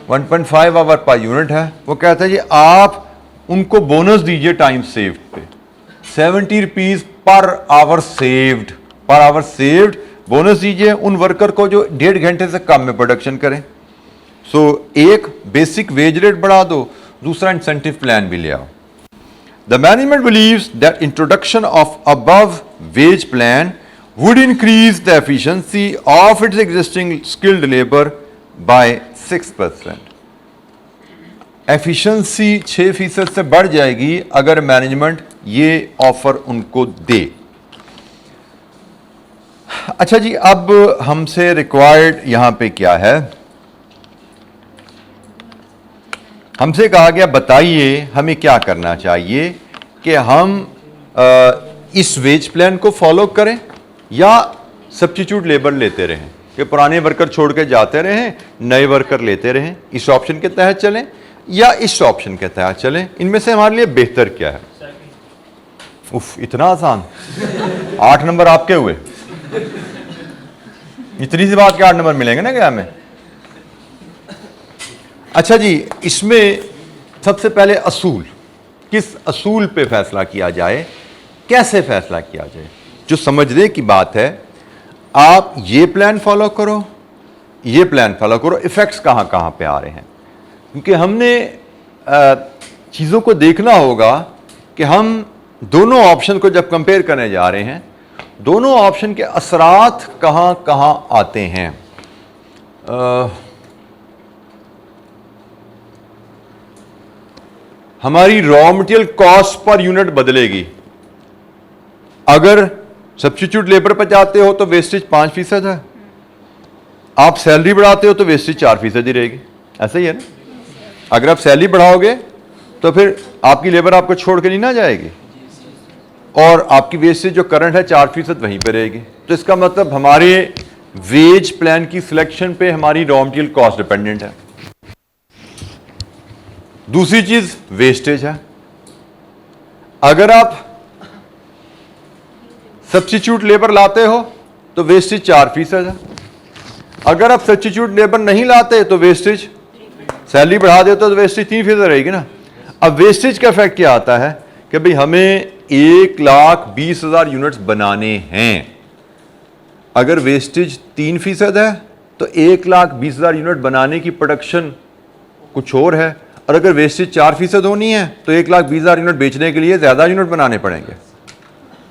1.5 hour per unit है. वो कहता है जी आप उनको बोनस दीजिए टाइम सेव्ड पे. 70 rupees per hour saved bonus दीजिए उन वर्कर को जो 1.5 घंटे से कम में प्रोडक्शन करें. सो एक बेसिक वेज रेट बढ़ा दो, दूसरा इंसेंटिव प्लान भी ले आओ. The management believes that introduction of above wage plan would increase the efficiency of its existing skilled labor by 6%। Efficiency 6% से बढ़ जाएगी अगर मैनेजमेंट ये ऑफर उनको दे। अच्छा जी, अब हमसे रिक्वायर्ड यहां पे क्या है? हमसे कहा गया बताइए हमें क्या करना चाहिए कि हम इस वेज प्लान को फॉलो करें या सब्स्टिट्यूट लेबर लेते रहें, कि पुराने वर्कर छोड़ के जाते रहें, नए वर्कर लेते रहें, इस ऑप्शन के तहत चलें या इस ऑप्शन के तहत चलें, इनमें से हमारे लिए बेहतर क्या है? उफ, इतना आसान। 8 नंबर आपके हुए। इतनी सी बात के 8 नंबर मिलेंगे ना क्या हमें? अच्छा जी, इसमें सबसे पहले असूल, किस असूल पे फैसला किया जाए, कैसे फैसला किया जाए? जो समझने की बात है, आप ये प्लान फॉलो करो, ये प्लान फॉलो करो, इफेक्ट्स कहां कहां पे आ रहे हैं? क्योंकि हमने चीज़ों को देखना होगा कि हम दोनों ऑप्शन को जब कंपेयर करने जा रहे हैं, दोनों ऑप्शन के असरात कहां कहां आते हैं। हमारी raw material cost per unit बदलेगी। अगर सब्स्टिट्यूट लेबर पर जाते हो तो वेस्टेज 5% है, आप सैलरी बढ़ाते हो तो वेस्टेज 4% ही रहेगी। ऐसा ही है ना? अगर आप सैलरी बढ़ाओगे तो फिर आपकी लेबर आपको छोड़ के नहीं ना जाएगी और आपकी वेस्टेज जो करंट है 4% वहीं पे रहेगी। तो इसका मतलब हमारे वेज प्लान की सिलेक्शन पे हमारी रॉ मटेरियल कॉस्ट डिपेंडेंट है। दूसरी चीज वेस्टेज है। अगर आप सब्स्टिट्यूट लेबर लाते हो तो वेस्टेज 4% है। अगर आप सब्स्टिट्यूट लेबर नहीं लाते तो वेस्टेज, सैलरी बढ़ा देते हो तो वेस्टेज 3% रहेगी ना। अब वेस्टेज का इफेक्ट क्या आता है कि भाई हमें 1,20,000 यूनिट्स बनाने हैं। अगर वेस्टेज 3% है तो 1,20,000 यूनिट बनाने की प्रोडक्शन कुछ और है, और अगर वेस्टेज 4% होनी है तो 1,20,000 यूनिट बेचने के लिए ज्यादा यूनिट बनाने पड़ेंगे।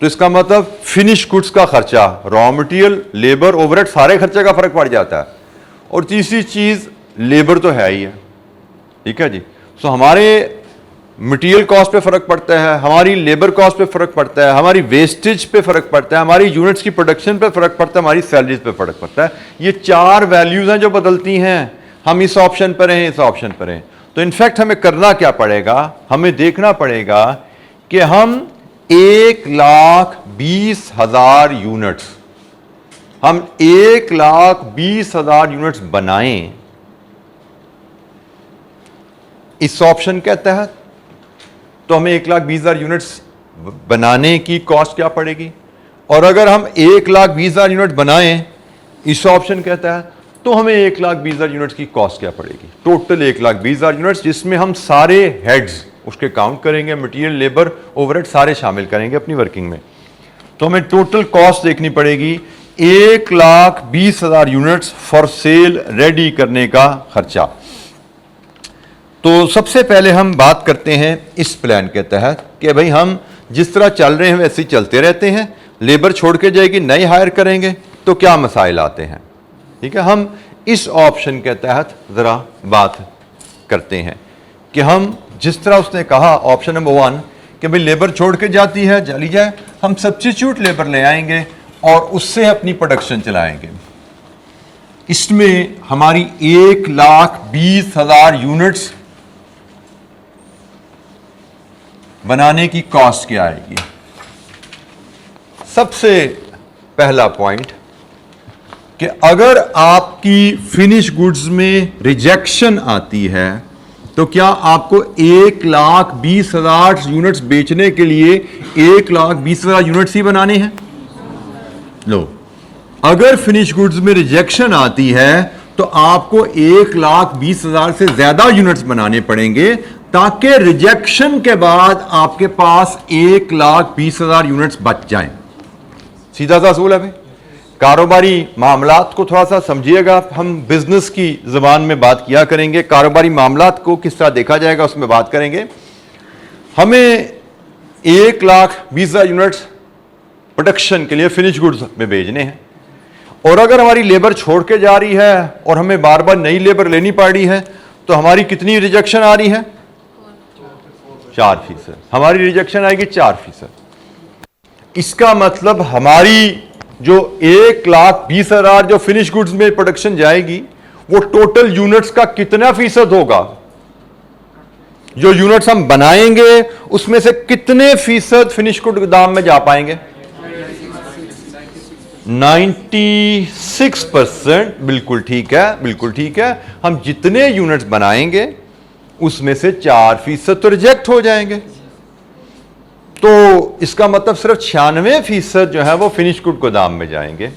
तो इसका मतलब फिनिश गुड्स का खर्चा, रॉ मटेरियल, लेबर, ओवरहेड, सारे खर्चे का फर्क पड़ जाता है। और तीसरी चीज लेबर तो है ही है, ठीक है जी। सो हमारे मटेरियल कॉस्ट पे फर्क पड़ता है, हमारी लेबर कॉस्ट पे फर्क पड़ता है, हमारी वेस्टेज पे फर्क पड़ता है, हमारी यूनिट्स की प्रोडक्शन पे फर्क पड़ता है, हमारी सैलरीज पे फर्क पड़ता है। ये 4 वैल्यूज हैं जो बदलती हैं। हम इस ऑप्शन पर हैं, इस ऑप्शन पर हैं। तो इनफैक्ट हमें करना क्या पड़ेगा? हमें देखना पड़ेगा कि हम 1,20,000 यूनिट्स, हम 1,20,000 यूनिट्स बनाएं इस ऑप्शन के तहत। तो हमें 1,20,000 यूनिट्स बनाने की कॉस्ट क्या पड़ेगी? और अगर हम 1,20,000 यूनिट बनाएं इस ऑप्शन के तहत तो हमें 1,20,000 यूनिट्स की कॉस्ट क्या पड़ेगी? टोटल 1,20,000 यूनिट्स, जिसमें हम सारे हेड्स उसके काउंट करेंगे, मटेरियल, लेबर, ओवरहेड सारे शामिल करेंगे अपनी वर्किंग में। तो हमें टोटल कॉस्ट देखनी पड़ेगी 1,20,000 यूनिट्स फॉर सेल रेडी करने का खर्चा। तो सबसे पहले हम बात करते हैं इस प्लान के तहत कि भाई हम जिस तरह चल रहे हैं वैसे ही चलते रहते हैं, लेबर छोड़ के जाएगी, नई हायर करेंगे तो क्या मसाइल आते हैं, ठीक है। हम इस ऑप्शन के तहत जरा बात करते हैं कि हम जिस तरह उसने कहा ऑप्शन नंबर 1 कि भाई लेबर छोड़ के जाती है, चली जाए, हम सब्स्टिट्यूट लेबर ले आएंगे और उससे अपनी प्रोडक्शन चलाएंगे। इसमें हमारी 1,20,000 यूनिट्स बनाने की कॉस्ट क्या आएगी? सबसे पहला पॉइंट कि अगर आपकी फिनिश गुड्स में रिजेक्शन आती है तो क्या आपको 1,20,000 यूनिट्स बेचने के लिए 1,20,000 यूनिट्स ही बनाने हैं? लो, अगर फिनिश गुड्स में रिजेक्शन आती है तो आपको 1,20,000 से ज्यादा यूनिट्स बनाने पड़ेंगे ताकि रिजेक्शन के बाद आपके पास 1,20,000 यूनिट्स बच जाएं। सीधा सा असूल है भाई। कारोबारी मामलात को थोड़ा सा समझिएगा। हम बिजनेस की जबान में बात किया करेंगे, कारोबारी मामलात को किस तरह देखा जाएगा उसमें बात करेंगे। हमें 1,20,000 यूनिट्स प्रोडक्शन के लिए फिनिश गुड्स में भेजने हैं और अगर हमारी लेबर छोड़ के जा रही है और हमें बार बार नई लेबर लेनी पड़ रही है तो हमारी कितनी रिजेक्शन आ रही है? 4%। हमारी रिजेक्शन आएगी 4%। इसका मतलब हमारी जो 1,20,000 जो फिनिश गुड्स में प्रोडक्शन जाएगी वो टोटल यूनिट्स का कितना फीसद होगा? जो यूनिट्स हम बनाएंगे उसमें से कितने फीसद फिनिश गुड गोदाम में जा पाएंगे? 96%। बिल्कुल ठीक है, बिल्कुल ठीक है। हम जितने यूनिट्स बनाएंगे उसमें से 4% तो रिजेक्ट हो जाएंगे। तो इसका मतलब सिर्फ 96% जो है वो फिनिश गुड गोदाम में जाएंगे।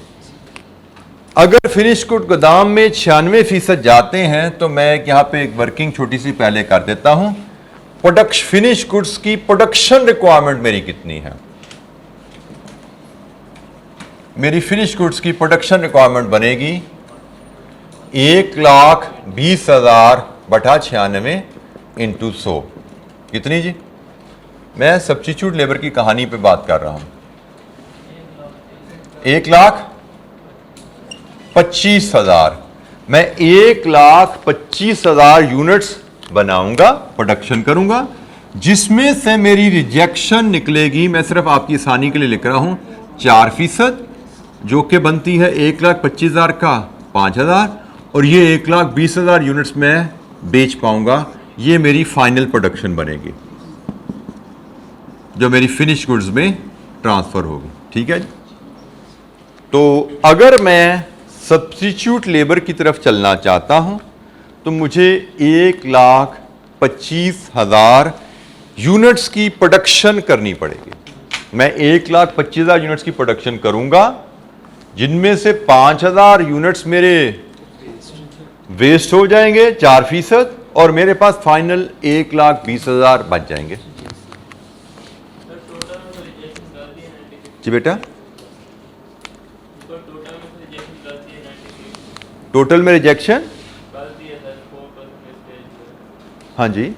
अगर फिनिश गुड गोदाम में 96% जाते हैं तो मैं यहां पे एक वर्किंग छोटी सी पहले कर देता हूं। प्रोडक्शन फिनिश गुड्स की प्रोडक्शन रिक्वायरमेंट मेरी कितनी है? मेरी फिनिश गुड्स की प्रोडक्शन रिक्वायरमेंट बनेगी 1,20,000 बटा 96 इंटू 100। कितनी जी? मैं सब्स्टिट्यूट लेबर की कहानी पे बात कर रहा हूं। 1,25,000। मैं 1,25,000 यूनिट्स बनाऊंगा, प्रोडक्शन करूंगा, जिसमें से मेरी रिजेक्शन निकलेगी, मैं सिर्फ आपकी आसानी के लिए लिख रहा हूं, 4%, जो कि बनती है 1,25,000 का 5,000, और ये 1,20,000 यूनिट्स में बेच पाऊंगा। ये मेरी फाइनल प्रोडक्शन बनेगी जो मेरी फिनिश गुड्स में ट्रांसफर होगी। ठीक है जी? तो अगर मैं सब्स्टिट्यूट लेबर की तरफ चलना चाहता हूं तो मुझे 1,25,000 यूनिट्स की प्रोडक्शन करनी पड़ेगी। मैं 1,25,000 यूनिट्स की प्रोडक्शन करूंगा, जिनमें से 5,000 यूनिट्स मेरे वेस्ट हो जाएंगे 4%, और मेरे पास फाइनल 1,20,000 बच जाएंगे। जी बेटा, टोटल में रिजेक्शन, हाँ जी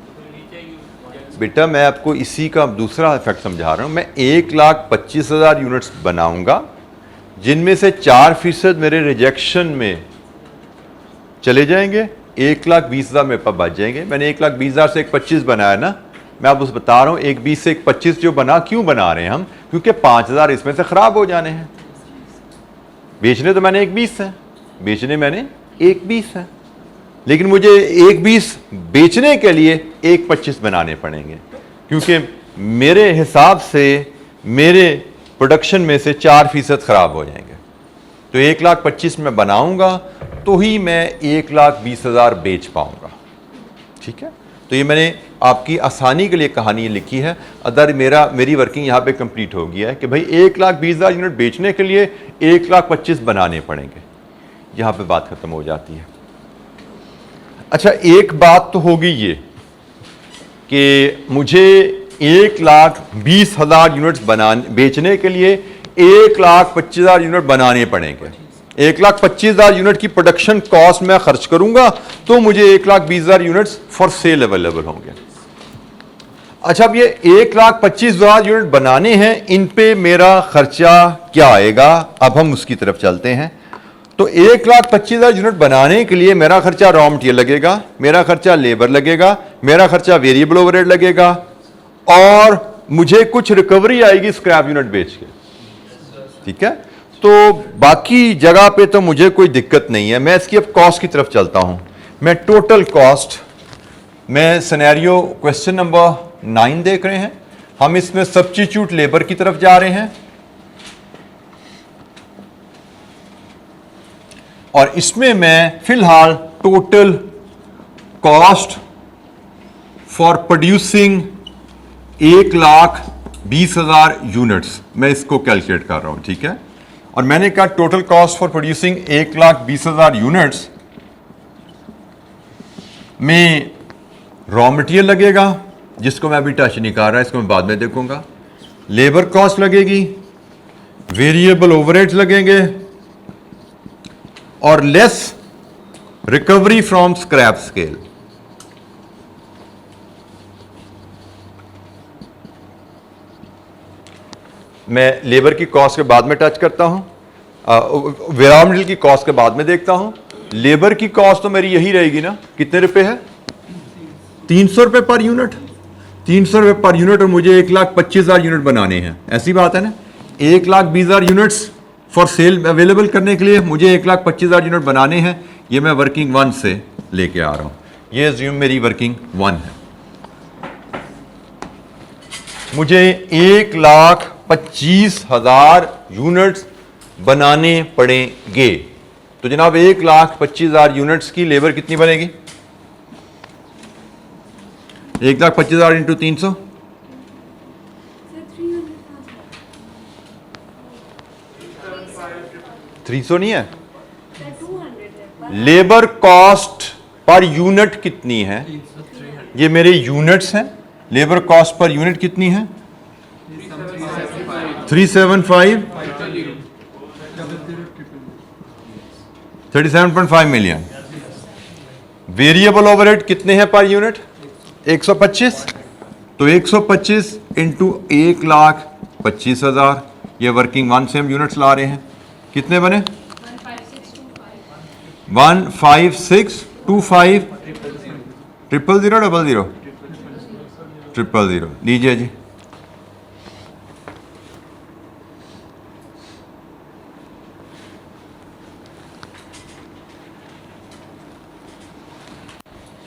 बेटा, मैं आपको इसी का दूसरा इफेक्ट समझा रहा हूं। मैं 1,25,000 यूनिट्स बनाऊंगा, जिनमें से 4% मेरे रिजेक्शन में चले जाएंगे, 1,20,000 मेरे पास बच जाएंगे। मैंने 1,20,000 से 1,25,000 बनाया ना, मैं आपको बता रहा हूं 1,20,000 से 1,25,000 जो बना, क्यों बना रहे हैं हम? क्योंकि 5,000 इसमें से खराब हो जाने हैं। बेचने तो मैंने 1,20,000 है, बेचने मैंने 1,20,000 है, लेकिन मुझे 1,20,000 बेचने के लिए 1,25,000 बनाने पड़ेंगे, क्योंकि मेरे हिसाब से मेरे प्रोडक्शन में से 4% खराब हो जाएंगे। तो 1,25,000 में बनाऊंगा तो ही मैं 1,20,000 बेच पाऊंगा। ठीक है? तो ये मैंने आपकी आसानी के लिए कहानी लिखी है। अदर मेरी वर्किंग यहाँ पे कंप्लीट हो गया है कि भाई 1,20,000 यूनिट बेचने के लिए 1,25,000 बनाने पड़ेंगे। यहाँ पे बात खत्म हो जाती है। अच्छा, एक बात तो होगी ये कि मुझे 1,20,000 यूनिट्स बेचने के लिए 1,25,000 यूनिट बनाने पड़ेंगे। 1,25,000 यूनिट की प्रोडक्शन कॉस्ट मैं खर्च करूंगा तो मुझे 1,20,000 यूनिट्स फॉर सेल अवेलेबल होंगे। अच्छा, अब ये 1,25,000 यूनिट बनाने हैं, इन पे मेरा खर्चा क्या आएगा? अब हम उसकी तरफ चलते हैं। तो 1,25,000 यूनिट बनाने के लिए मेरा खर्चा रॉ मटेरियल लगेगा, मेरा खर्चा लेबर लगेगा, मेरा खर्चा वेरिएबल ओवरहेड लगेगा, और मुझे कुछ रिकवरी आएगी स्क्रैप यूनिट बेच के। ठीक है? तो बाकी जगह पे तो मुझे कोई दिक्कत नहीं है। मैं इसकी अब कॉस्ट की तरफ चलता हूं। मैं टोटल कॉस्ट, मैं सिनेरियो क्वेश्चन नंबर 9 देख रहे हैं। हम इसमें सब्स्टिट्यूट लेबर की तरफ जा रहे हैं, और इसमें मैं फिलहाल total cost for producing 1,20,000 units, मैं इसको कैलकुलेट कर रहा हूं। ठीक है? और मैंने कहा total cost for producing 1,20,000 units में रॉ मटेरियल लगेगा, जिसको मैं अभी टच नहीं कर रहा, इसको मैं बाद में देखूंगा। लेबर कॉस्ट लगेगी, वेरिएबल ओवरहेड्स लगेंगे, और less recovery from scrap scale. मैं लेबर की कॉस्ट के बाद में टच करता हूं। रॉ मटेरियल की कॉस्ट के बाद में देखता हूं। लेबर की कॉस्ट तो मेरी यही रहेगी ना, कितने रुपए है? 300 रुपए पर यूनिट। 300 रुपए पर यूनिट, और मुझे 1,25,000 यूनिट बनाने हैं, ऐसी बात है ना। 1,20,000 यूनिट्स फॉर सेल अवेलेबल करने के लिए मुझे 1,25,000 यूनिट बनाने हैं। ये मैं वर्किंग 1 से लेके आ रहा हूं। ये अज्यूम मेरी वर्किंग 1 है। मुझे 1,25,000 यूनिट्स बनाने पड़ेंगे। तो जनाब 1,25,000 यूनिट्स की लेबर कितनी बनेगी? 1,25,000 इंटू 300, सर 300 नहीं है। 200 है। लेबर कॉस्ट पर यूनिट कितनी है? ये मेरे यूनिट्स हैं। लेबर कॉस्ट पर यूनिट कितनी है? 375, 37.5 मिलियन। वेरिएबल ओवरहेड कितने हैं पर यूनिट? 125। तो 125 इंटू 1,25,000, ये वर्किंग 1 से हम यूनिट्स ला रहे हैं। कितने बने? 15625 000 000 लीजिए जी।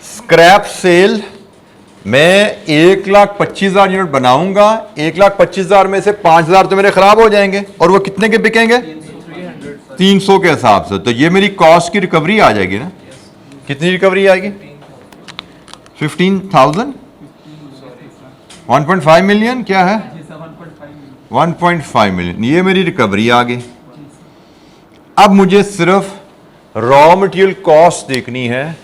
स्क्रैप सेल मैं 1,25,000 यूनिट बनाऊंगा। 1,25,000 में से 5,000 तो मेरे खराब हो जाएंगे, और वो कितने के बिकेंगे? 300 के हिसाब से। तो ये मेरी कॉस्ट की रिकवरी आ जाएगी ना। कितनी रिकवरी आएगी? 15,000, 1.5 मिलियन, क्या है? 1.5 मिलियन। ये मेरी रिकवरी आ गई। अब मुझे सिर्फ रॉ मटेरियल कॉस्ट देखनी है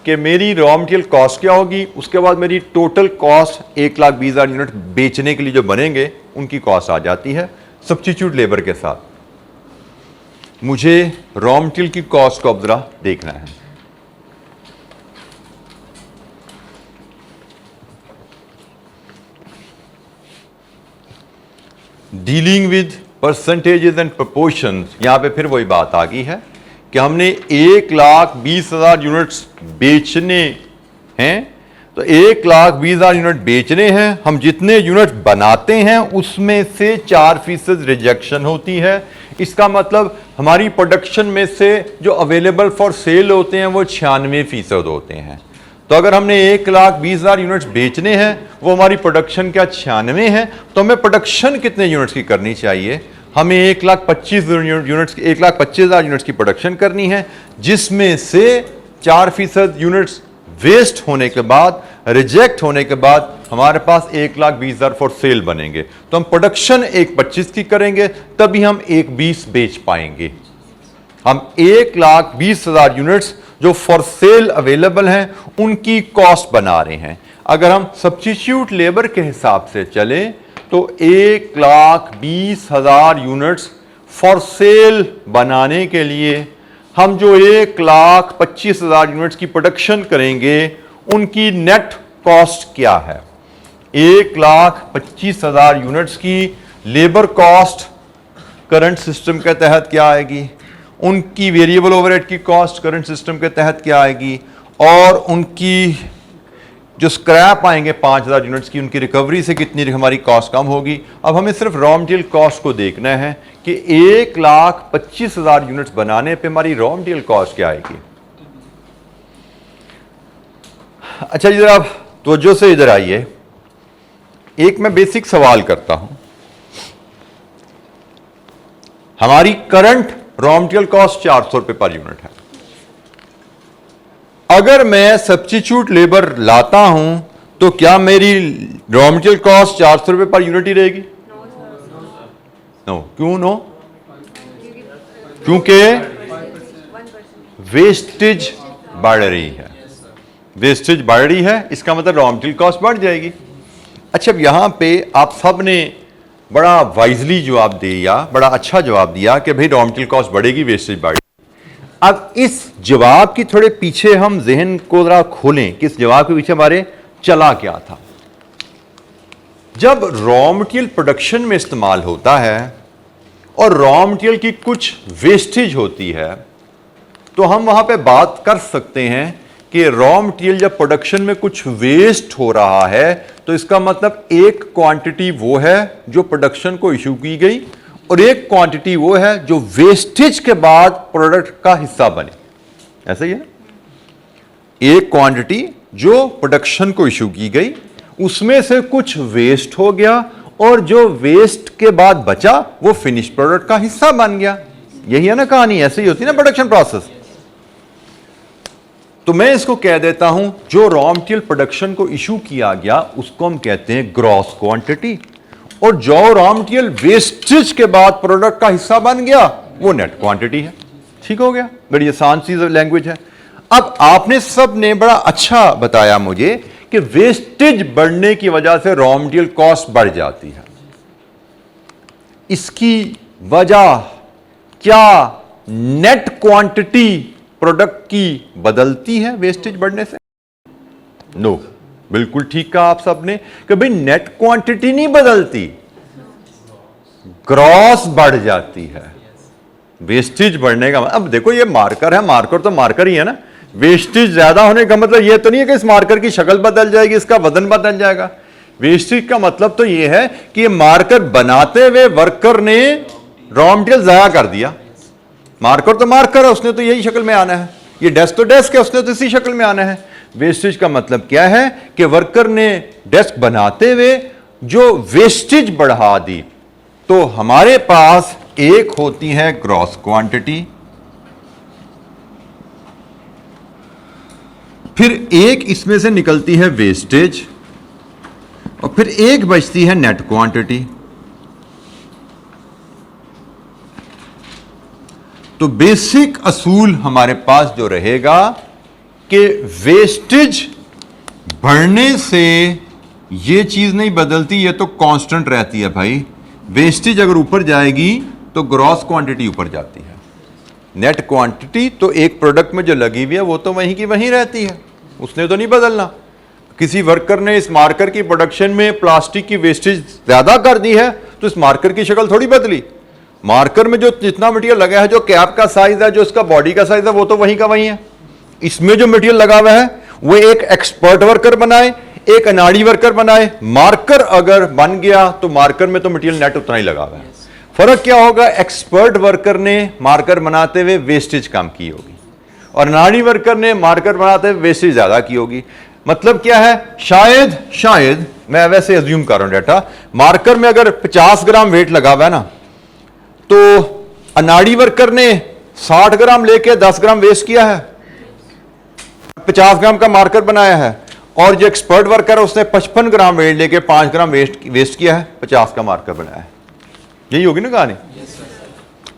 कि मेरी रॉ मटेरियल कॉस्ट क्या होगी। उसके बाद मेरी टोटल कॉस्ट 1,20,000 यूनिट बेचने के लिए जो बनेंगे उनकी कॉस्ट आ जाती है सब्स्टिट्यूट लेबर के साथ। मुझे रॉ मटेरियल की कॉस्ट को अब जरा देखना है। Dealing with percentages and proportions, यहां पे फिर वही बात आ गई है कि हमने 1,20,000 यूनिट्स बेचने हैं। तो 1,20,000 यूनिट बेचने हैं। हम जितने यूनिट बनाते हैं उसमें से 4% रिजेक्शन होती है। इसका मतलब हमारी प्रोडक्शन में से जो अवेलेबल फॉर सेल होते हैं वो 96% होते हैं। तो अगर हमने 1,20,000 यूनिट्स बेचने हैं, वो हमारी प्रोडक्शन क्या 96 है, तो हमें प्रोडक्शन कितने यूनिट्स की करनी चाहिए? हमें 1,25,000 यूनिट्स की प्रोडक्शन करनी है, जिसमें से 4% यूनिट्स वेस्ट होने के बाद, रिजेक्ट होने के बाद हमारे पास 1,20,000 फॉर सेल बनेंगे। तो हम प्रोडक्शन 1,25,000 की करेंगे, तभी हम 1,20,000 बेच पाएंगे। हम 1,20,000 यूनिट्स जो फॉर सेल अवेलेबल हैं उनकी कॉस्ट बना रहे हैं। अगर हम सब्स्टिट्यूट लेबर के हिसाब से चले तो 1,20,000 यूनिट्स फॉर सेल बनाने के लिए हम जो 1,25,000 यूनिट्स की प्रोडक्शन करेंगे उनकी नेट कॉस्ट क्या है? 1,25,000 यूनिट्स की लेबर कॉस्ट करंट सिस्टम के तहत क्या आएगी? उनकी वेरिएबल ओवरहेड की कॉस्ट करंट सिस्टम के तहत क्या आएगी? और उनकी जो स्क्रैप आएंगे 5,000 यूनिट्स की, उनकी रिकवरी से कितनी हमारी कॉस्ट कम होगी। अब हमें सिर्फ रॉ मटेरियल कॉस्ट को देखना है कि 1,25,000 यूनिट्स बनाने पे हमारी रॉ मटेरियल कॉस्ट क्या आएगी। अच्छा इधर आप तवज्जो से इधर आइए। एक मैं बेसिक सवाल करता हूं। हमारी करंट रॉ मटेरियल कॉस्ट 400 रुपए पर यूनिट है। अगर मैं सब्स्टिट्यूट लेबर लाता हूं तो क्या मेरी रॉ मटेरियल कॉस्ट 400 रुपए पर यूनिट ही रहेगी? नो। क्यों नो? क्योंकि वेस्टेज बढ़ रही है। वेस्टेज बढ़ रही है, इसका मतलब रॉ मटेरियल कॉस्ट बढ़ जाएगी। अच्छा, अब यहां पे आप सब ने बड़ा वाइजली जवाब दिया, बड़ा अच्छा जवाब दिया कि भाई रॉ मटेरियल कॉस्ट बढ़ेगी, वेस्टेज बढ़ेगी। अब इस जवाब की थोड़े पीछे हम जहन को जरा खोलें कि इस जवाब के पीछे हमारे चला क्या था। जब रॉ मटेरियल प्रोडक्शन में इस्तेमाल होता है और रॉ मटेरियल की कुछ वेस्टेज होती है, तो हम वहां पे बात कर सकते हैं कि रॉ मटेरियल जब प्रोडक्शन में कुछ वेस्ट हो रहा है तो इसका मतलब एक क्वांटिटी वो है जो प्रोडक्शन को इशू की गई और एक क्वांटिटी वो है जो वेस्टेज के बाद प्रोडक्ट का हिस्सा बने। ऐसा ही है ना? एक क्वांटिटी जो प्रोडक्शन को इशू की गई, उसमें से कुछ वेस्ट हो गया और जो वेस्ट के बाद बचा वो फिनिश प्रोडक्ट का हिस्सा बन गया। यही है ना कहानी, ऐसे ही होती है ना प्रोडक्शन प्रोसेस। तो मैं इसको कह देता हूं जो रॉ मटेरियल प्रोडक्शन को इशू किया गया उसको हम कहते हैं ग्रॉस क्वांटिटी, और जो रॉ मटेरियल वेस्टेज के बाद प्रोडक्ट का हिस्सा बन गया वो नेट क्वांटिटी है। ठीक हो गया? बड़ी आसान सी लैंग्वेज है। अब आपने सब ने बड़ा अच्छा बताया मुझे कि वेस्टेज बढ़ने की वजह से रॉ मटेरियल कॉस्ट बढ़ जाती है। इसकी वजह क्या नेट क्वांटिटी प्रोडक्ट की बदलती है वेस्टेज बढ़ने से? नो, बिल्कुल ठीक कहा आप सबने कि भाई नेट क्वांटिटी नहीं बदलती, ग्रॉस बढ़ जाती है। वेस्टेज बढ़ने का अब देखो ये मार्कर है, मार्कर तो मार्कर ही है ना। वेस्टेज ज्यादा होने का मतलब ये तो नहीं है कि इस मार्कर की शक्ल बदल जाएगी, इसका वजन बदल जाएगा। वेस्टेज का मतलब तो ये है कि ये मार्कर बनाते हुए वर्कर ने रॉ मटेरियल जाया कर दिया। मार्कर तो मार्कर है, उसने तो यही शक्ल में आना है। ये डेस्क तो डेस्क है, उसने तो इसी शक्ल में आना है। वेस्टेज का मतलब क्या है कि वर्कर ने डेस्क बनाते हुए जो वेस्टेज बढ़ा दी। तो हमारे पास एक होती है ग्रॉस क्वांटिटी, फिर एक इसमें से निकलती है वेस्टेज, और फिर एक बचती है नेट क्वांटिटी। तो बेसिक असूल हमारे पास जो रहेगा कि वेस्टेज बढ़ने से ये चीज नहीं बदलती, ये तो कांस्टेंट रहती है भाई। वेस्टेज अगर ऊपर जाएगी तो ग्रॉस क्वांटिटी ऊपर जाती है। नेट क्वांटिटी तो एक प्रोडक्ट में जो लगी हुई है वो तो वहीं की वहीं रहती है, उसने तो नहीं बदलना। किसी वर्कर ने इस मार्कर की प्रोडक्शन में प्लास्टिक की वेस्टेज ज्यादा कर दी है तो इस मार्कर की शक्ल थोड़ी बदली। मार्कर में जो जितना मटेरियल लगा है, जो कैप का साइज है, जो इसका बॉडी का साइज है, वो तो वहीं का वहीं है। इसमें जो मटेरियल लगा हुआ है वो एक एक्सपर्ट वर्कर बनाए, एक अनाड़ी वर्कर बनाए। मार्कर अगर बन गया तो मार्कर में तो मटेरियल नेट उतना ही लगा हुआ है। फर्क क्या होगा? एक्सपर्ट वर्कर ने मार्कर बनाते हुए वेस्टेज कम की होगी और अनाड़ी वर्कर ने मार्कर बनाते हुए वेस्टेज ज्यादा की होगी। मतलब क्या है? शायद मैं वैसे अज्यूम कर रहा हूं डेटा, मार्कर में अगर 50 ग्राम वेट लगा हुआ है ना, तो अनाड़ी वर्कर ने 60 ग्राम लेके 10 ग्राम वेस्ट किया है, 50 ग्राम का मार्कर बनाया है। और जो एक्सपर्ट वर्कर है उसने 55 ग्राम वेट लेके 5 ग्राम वेस्ट किया है, 50 का मार्कर बनाया है। यही होगी ना कहानी?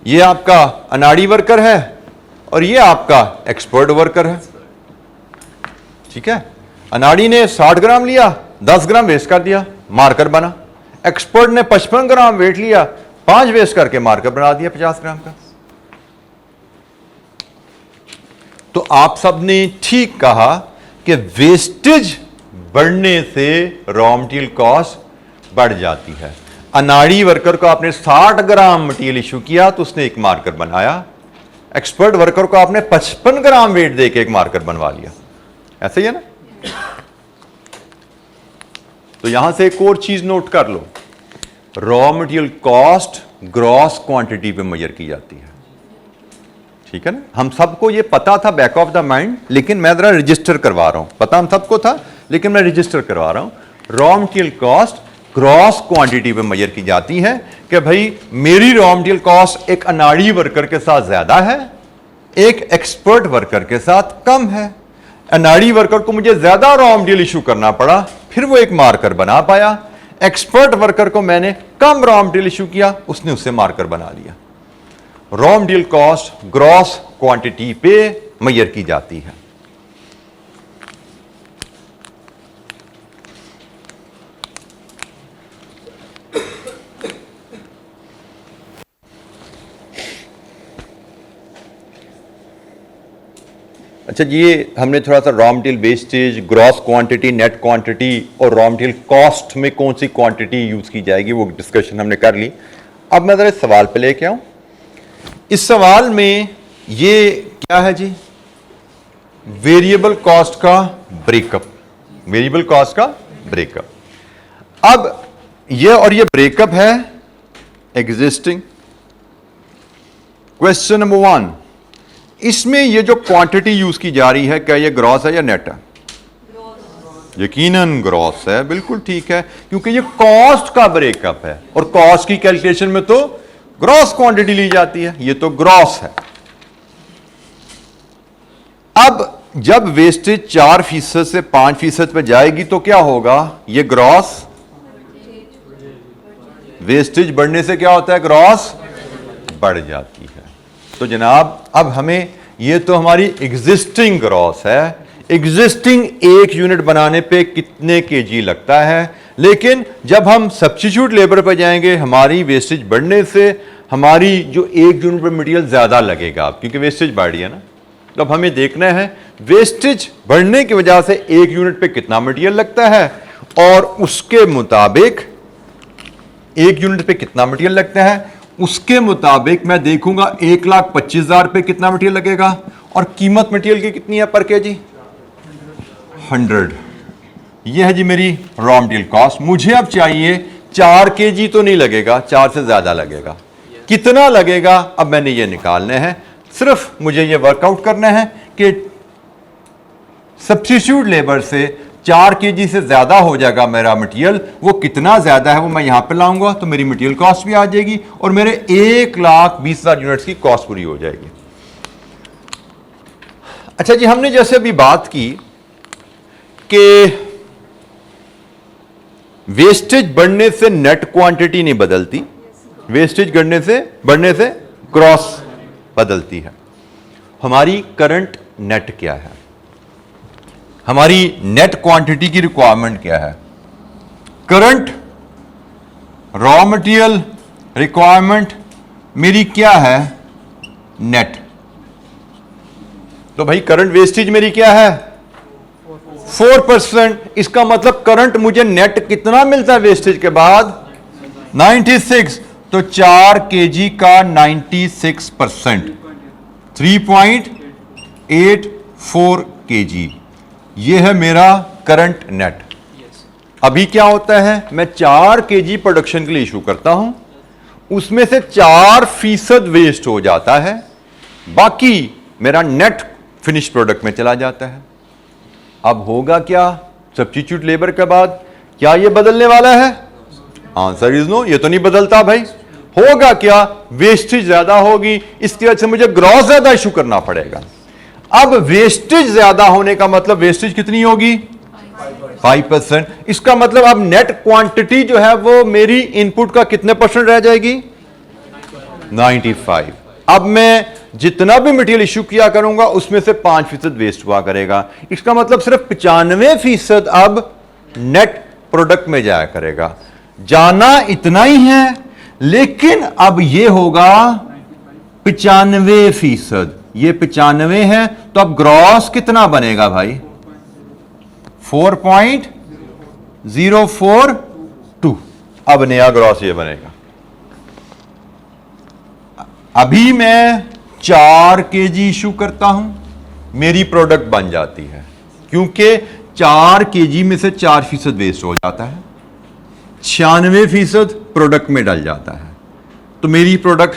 ये आपका अनाड़ी वर्कर है और ये आपका एक्सपर्ट वर्कर है। ठीक है? अनाड़ी ने 60 ग्राम लिया, 10 ग्राम वेस्ट कर दिया, मार्कर बना। एक्सपर्ट ने 55 ग्राम वेट लिया, 5 वेस्ट करके मार्कर बना दिया 50 ग्राम का। तो आप सबने ठीक कहा कि वेस्टेज बढ़ने से रॉ मटेरियल कॉस्ट बढ़ जाती है। अनाड़ी वर्कर को आपने 60 ग्राम मटेरियल इशू किया तो उसने एक मार्कर बनाया। एक्सपर्ट वर्कर को आपने 55 ग्राम वेट देके एक मार्कर बनवा लिया। ऐसे ही है ना? तो यहां से एक और चीज नोट कर लो, raw material cost gross quantity पे मेजर की जाती है। ठीक है ना? हम सबको ये पता था बैक ऑफ द माइंड, लेकिन मैं जरा रजिस्टर करवा रहा हूं। पता हम सबको था लेकिन मैं रजिस्टर करवा रहा हूं। Raw material cost gross quantity पे मेजर की जाती है कि भाई मेरी रॉ मटेरियल कॉस्ट एक अनाड़ी वर्कर के साथ ज्यादा है, एक एक्सपर्ट वर्कर के साथ कम है। अनाड़ी वर्कर को मुझे ज्यादा रॉ मटेरियल इशू करना पड़ा, फिर वो एक मार्कर बना पाया। एक्सपर्ट वर्कर को मैंने कम रॉ मटेरियल इशू किया, उसने उससे मार्कर बना लिया। Raw material cost gross quantity पे मेजर की जाती है। अच्छा, ये हमने थोड़ा सा raw material wastage, gross quantity, net quantity और रॉ मटेरियल कॉस्ट में कौन सी क्वांटिटी यूज की जाएगी वो डिस्कशन हमने कर ली। अब मैं जरा इस सवाल पे लेके आऊं। इस सवाल में ये क्या है जी? वेरिएबल कॉस्ट का ब्रेकअप, वेरिएबल कॉस्ट का ब्रेकअप। अब ये और ये ब्रेकअप है एग्जिस्टिंग। क्वेश्चन नंबर 1, इसमें ये जो क्वांटिटी यूज की जा रही है, क्या ये ग्रॉस है या नेट है? यकीनन ग्रॉस है, बिल्कुल ठीक है, क्योंकि ये कॉस्ट का ब्रेकअप है और कॉस्ट की कैलकुलेशन में तो ग्रॉस क्वांटिटी ली जाती है, ये तो ग्रॉस है। अब जब वेस्टेज 4% से 5% पे जाएगी तो क्या होगा? ये ग्रॉस, वेस्टेज बढ़ने से क्या होता है? ग्रॉस बढ़ जाती है। तो जनाब अब हमें, ये तो हमारी एग्जिस्टिंग ग्रॉस है, एग्जिस्टिंग 1 यूनिट बनाने पे कितने केजी लगता है, लेकिन जब हम सब्स्टिट्यूट लेबर पे जाएंगे हमारी वेस्टेज बढ़ने से हमारी जो 1 यूनिट पे मटेरियल ज्यादा लगेगा, क्योंकि वेस्टेज बढ़ रही है ना। तो अब हमें देखना है वेस्टेज बढ़ने की वजह से 1 यूनिट पे कितना मटेरियल लगता है और उसके मुताबिक 1 यूनिट पे कितना मटेरियल लगता है, उसके मुताबिक मैं देखूंगा 1,25,000 पे कितना मटेरियल लगेगा और कीमत मटेरियल की कितनी है पर केजी? 100। ये है जी मेरी रॉ मटेरियल कॉस्ट। मुझे अब चाहिए 4 केजी तो नहीं लगेगा, 4 से ज्यादा लगेगा। कितना लगेगा अब मैंने ये निकालना है। सिर्फ मुझे ये वर्कआउट करना है कि सब्स्टिट्यूट लेबर से 4 केजी से ज्यादा हो जाएगा मेरा मटेरियल, वो कितना ज्यादा है वो मैं यहां पे लाऊंगा तो मेरी मटेरियल कॉस्ट भी आ जाएगी और मेरे 1,20,000 यूनिट्स की कॉस्ट पूरी हो जाएगी। अच्छा जी, हमने जैसे अभी बात की कि वेस्टेज बढ़ने से नेट क्वांटिटी नहीं बदलती, वेस्टेज बढ़ने से ग्रॉस बदलती है। हमारी करंट नेट क्या है? हमारी नेट क्वांटिटी की रिक्वायरमेंट क्या है? करंट रॉ मटेरियल रिक्वायरमेंट मेरी क्या है? नेट। तो भाई करंट वेस्टेज मेरी क्या है? 4%। इसका मतलब करंट मुझे नेट कितना मिलता है वेस्टेज के बाद? 96। तो 4 केजी का 96%, 3.84 केजी, ये है मेरा करंट नेट। अभी क्या होता है, मैं 4 केजी प्रोडक्शन के लिए इशू करता हूं, उसमें से 4% वेस्ट हो जाता है, बाकी मेरा नेट फिनिश प्रोडक्ट में चला जाता है। अब होगा क्या सब्स्टिट्यूट लेबर के बाद? क्या ये बदलने वाला है? आंसर इज नो, ये तो नहीं बदलता भाई। होगा क्या? वेस्टेज ज्यादा होगी, इसकी वजह से मुझे ग्रॉस ज्यादा इशू करना पड़ेगा। अब वेस्टेज ज्यादा होने का मतलब वेस्टेज कितनी होगी? 5%। इसका मतलब अब नेट क्वांटिटी जो है वो मेरी इनपुट का कितने परसेंट रह जाएगी? 95। अब मैं जितना भी मटेरियल इशू किया करूंगा उसमें से 5% वेस्ट हुआ करेगा। इसका मतलब सिर्फ 95% अब नेट प्रोडक्ट में जाया करेगा। जाना इतना ही है, लेकिन अब ये होगा 95%। ये 95 है तो अब ग्रॉस कितना बनेगा भाई? 4.042। अब नया ग्रॉस ये बनेगा। अभी मैं 4 केजी इशू करता हूं, मेरी प्रोडक्ट बन जाती है, क्योंकि 4 केजी में से 4% वेस्ट हो जाता है, 96% प्रोडक्ट में डल जाता है। तो मेरी प्रोडक्ट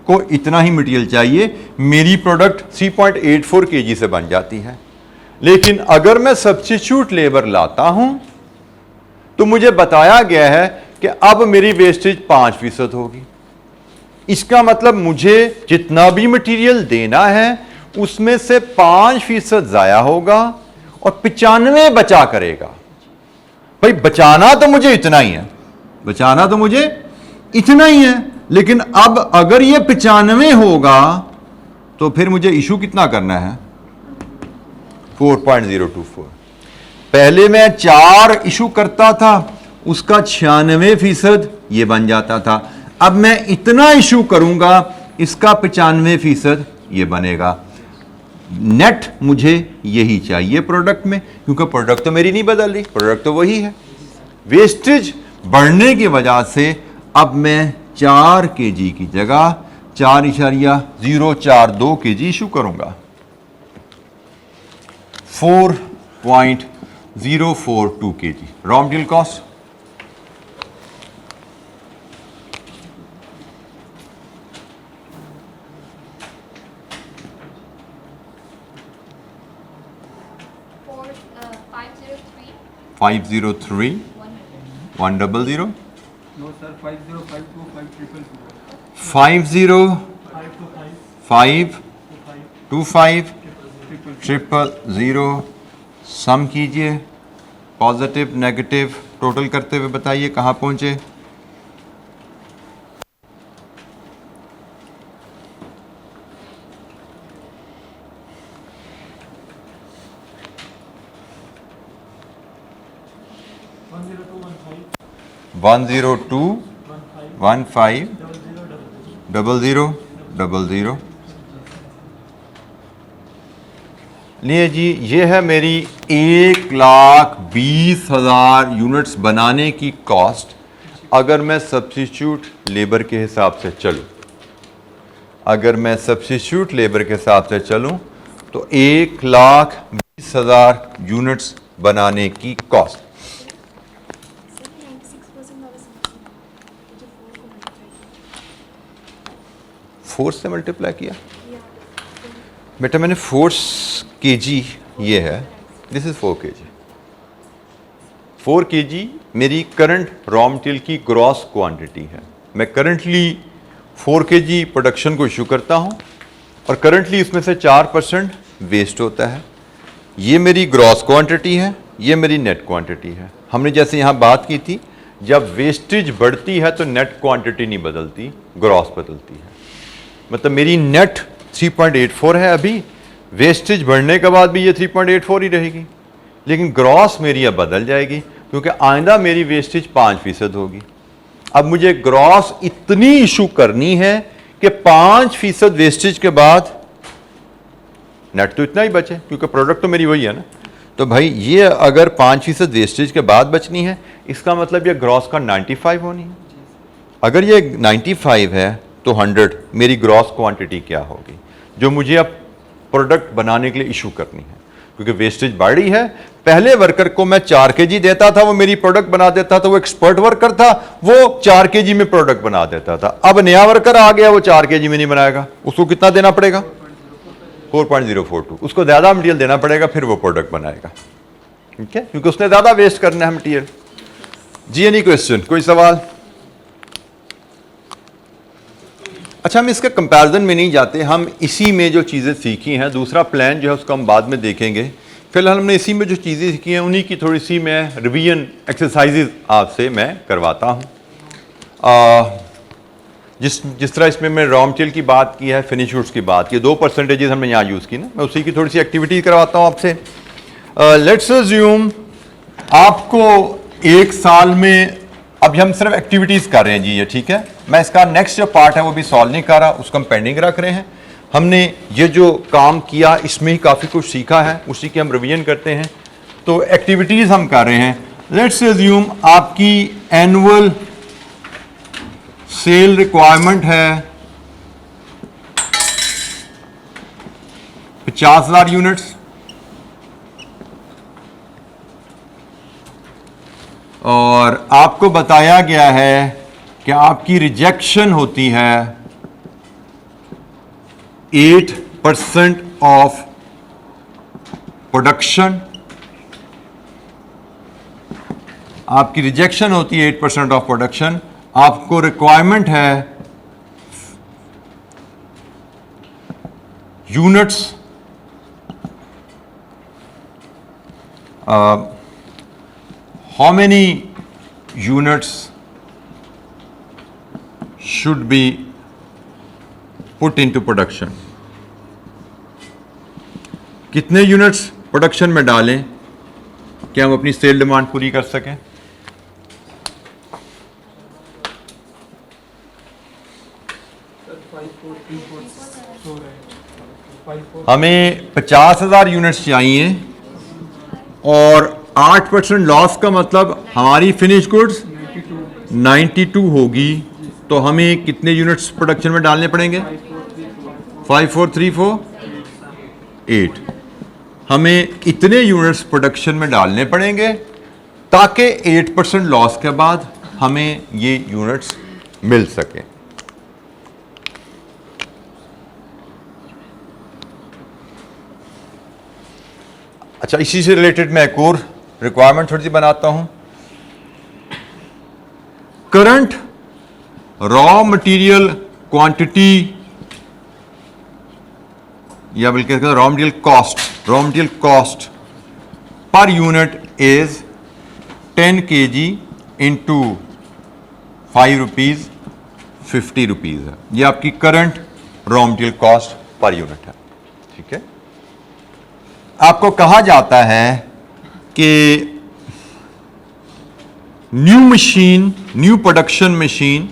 को इतना ही मटेरियल चाहिए, मेरी प्रोडक्ट 3.84 केजी से बन जाती है। लेकिन अगर मैं सब्स्टिट्यूट लेबर लाता हूं तो मुझे बताया गया है कि अब मेरी वेस्टेज 5% होगी। इसका मतलब मुझे जितना भी मटेरियल देना है उसमें से 5% जाया होगा और 95 बचा करेगा। भाई बचाना तो मुझे इतना ही है, बचाना तो मुझे इतना ही है, लेकिन अब अगर ये 95 होगा तो फिर मुझे इशू कितना करना है? 4.024। पहले मैं 4 इशू करता था, उसका 96% ये बन जाता था। अब मैं इतना इशू करूंगा, इसका 95% ये बनेगा। नेट मुझे यही चाहिए प्रोडक्ट में, क्योंकि प्रोडक्ट तो मेरी नहीं बदल रही, प्रोडक्ट तो वही है। वेस्टेज बढ़ने की वजह से अब मैं 4 kg की जगह 4.042 kg इशू करूंगा। 4.042 kg raw material cost. Four 503 503 100 No sir, 5052 5000. 50525 000 sum कीजिए, पॉजिटिव नेगेटिव टोटल करते हुए बताइए कहाँ पहुँचे। One zero two 15 0000। लिए जी, ये है मेरी 1,20,000 यूनिट्स बनाने की कॉस्ट अगर मैं सब्स्टिट्यूट लेबर के हिसाब से चलूँ। अगर मैं सब्स्टिट्यूट लेबर के हिसाब से चलूँ तो 1,20,000 यूनिट्स बनाने की कॉस्ट। 96% वाला समझिए, मुझे 4 को मल्टीप्लाई 4 से मल्टीप्लाई किया किया। बेटा, मैंने 4 kg ये है, दिस इज 4 kg। 4 kg मेरी करंट रॉ मटेरियल की ग्रॉस क्वांटिटी है। मैं करंटली 4 kg प्रोडक्शन को इशू करता हूँ और करंटली इसमें से 4% वेस्ट होता है। ये मेरी ग्रॉस क्वांटिटी है, ये मेरी नेट क्वांटिटी है। हमने जैसे यहाँ बात की थी, जब वेस्टेज बढ़ती है तो नेट क्वांटिटी नहीं बदलती, ग्रॉस बदलती है। मतलब मेरी नेट 3.84 है अभी, वेस्टेज बढ़ने के बाद भी ये 3.84 ही रहेगी, लेकिन ग्रॉस मेरी अब बदल जाएगी क्योंकि आइंदा मेरी वेस्टेज 5% होगी। अब मुझे ग्रॉस इतनी इशू करनी है कि 5% वेस्टेज के बाद नेट तो इतना ही बचे, क्योंकि प्रोडक्ट तो मेरी वही है ना। तो भाई ये अगर 5% वेस्टेज के बाद बचनी है, इसका मतलब ये ग्रॉस का 95 होनी है। अगर ये 95 है तो 100 मेरी ग्रॉस क्वांटिटी क्या होगी जो मुझे अब प्रोडक्ट बनाने के लिए इशू करनी है, क्योंकि वेस्टेज बढ़ रही है। पहले वर्कर को मैं 4 kg देता था, वो मेरी प्रोडक्ट बना देता था, वो एक्सपर्ट वर्कर था, वो 4 kg में प्रोडक्ट बना देता था। अब नया वर्कर आ गया, वो 4 kg में नहीं बनाएगा, उसको कितना देना पड़ेगा? 4.042। उसको ज़्यादा मटेरियल देना पड़ेगा, फिर वो प्रोडक्ट बनाएगा। ठीक है, क्योंकि उसने ज़्यादा वेस्ट करना है मटेरियल। जी एनी क्वेश्चन, कोई सवाल? अच्छा, हम इसके कंपैरिजन में नहीं जाते, हम इसी में जो चीज़ें सीखी हैं, दूसरा प्लान जो है उसको हम बाद में देखेंगे। फिलहाल हमने इसी में जो चीज़ें सीखी हैं उन्हीं की थोड़ी सी मैं रिवीजन एक्सरसाइजेज आपसे मैं करवाता हूँ। जिस तरह इसमें मैं रॉ मटेरियल की बात की है, फिनिश गुड्स की बात की, 2% हमने यहाँ यूज़ की ना, मैं उसी की थोड़ी सी एक्टिविटी करवाता हूँ आपसे। लेट्स अज्यूम आपको एक साल में, अभी हम सिर्फ एक्टिविटीज़ कर रहे हैं जी, ये ठीक है। मैं इसका नेक्स्ट जो पार्ट है वो भी सॉल्व नहीं कर रहा, उसको हम पेंडिंग रख रहे हैं। हमने ये जो काम किया इसमें ही काफ़ी कुछ सीखा है, उसी की हम रिवीजन करते हैं। तो एक्टिविटीज़ हम कर रहे हैं। लेट्स अज्यूम आपकी एनुअल सेल रिक्वायरमेंट है 50,000 यूनिट्स, और आपको बताया गया है कि आपकी रिजेक्शन होती है 8% ऑफ प्रोडक्शन। आपकी रिजेक्शन होती है 8% ऑफ प्रोडक्शन। आपको रिक्वायरमेंट है units how many units should be put into production? कितने यूनिट्स प्रोडक्शन में डालें कि हम अपनी सेल डिमांड पूरी कर सकें? हमें 50,000 यूनिट्स चाहिए और 8% लॉस का मतलब हमारी फिनिश गुड्स 92 होगी तो हमें कितने यूनिट्स प्रोडक्शन में डालने पड़ेंगे? 5434 हमें इतने यूनिट्स प्रोडक्शन में डालने पड़ेंगे ताकि 8% लॉस के बाद हमें ये यूनिट्स मिल सके। अच्छा, इसी से रिलेटेड मैं एक और रिक्वायरमेंट थोड़ी सी बनाता हूं। करंट रॉ मटेरियल क्वांटिटी या बल्कि raw material cost per unit is 10 kg into 5 rupees 50 rupees है। ये आपकी current raw material cost per unit है। ठीक है, आपको कहा जाता है कि new production machine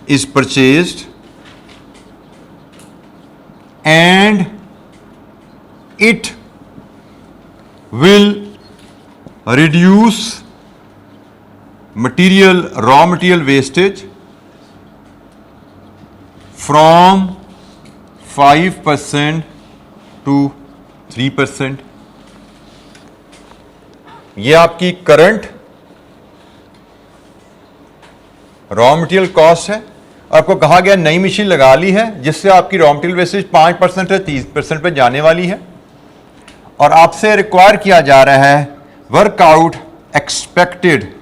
is purchased and it will reduce raw material wastage from 5% to 3%। ये आपकी करंट रॉ मटेरियल कॉस्ट है। आपको कहा गया नई मशीन लगा ली है जिससे आपकी रॉ मटेरियल वेस्टेज 5% से 30% पे जाने वाली है, और आपसे रिक्वायर किया जा रहा है workout expected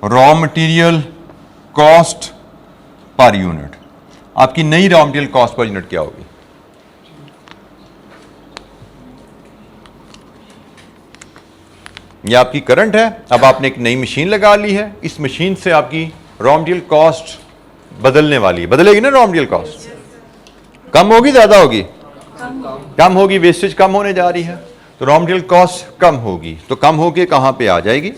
raw material cost per unit. आपकी नई raw material cost per unit क्या होगी? यह आपकी करंट है। अब आपने एक नई मशीन लगा ली है, इस मशीन से आपकी रॉ मटेरियल कॉस्ट बदलने वाली है। बदलेगी ना रॉ मटेरियल कॉस्ट? कम होगी, ज्यादा होगी? कम होगी। वेस्टेज कम होने जा रही है तो रॉ मटेरियल कॉस्ट कम होगी। तो कम होके कहां पे आ जाएगी?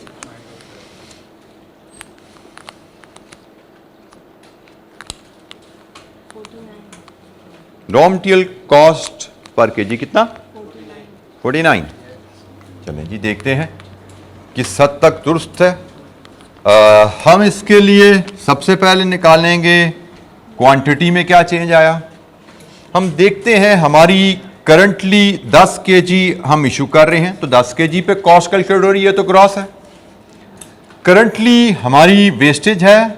Raw material cost per KG कितना? 49। चलें जी, देखते हैं किस हद तक दुरुस्त है। हम इसके लिए सबसे पहले निकालेंगे क्वांटिटी में क्या चेंज आया। हम देखते हैं हमारी करंटली 10 केजी हम इशू कर रहे हैं, तो 10 केजी पे कॉस्ट कैलकुलेट हो रही है तो ग्रॉस है। करंटली हमारी वेस्टेज है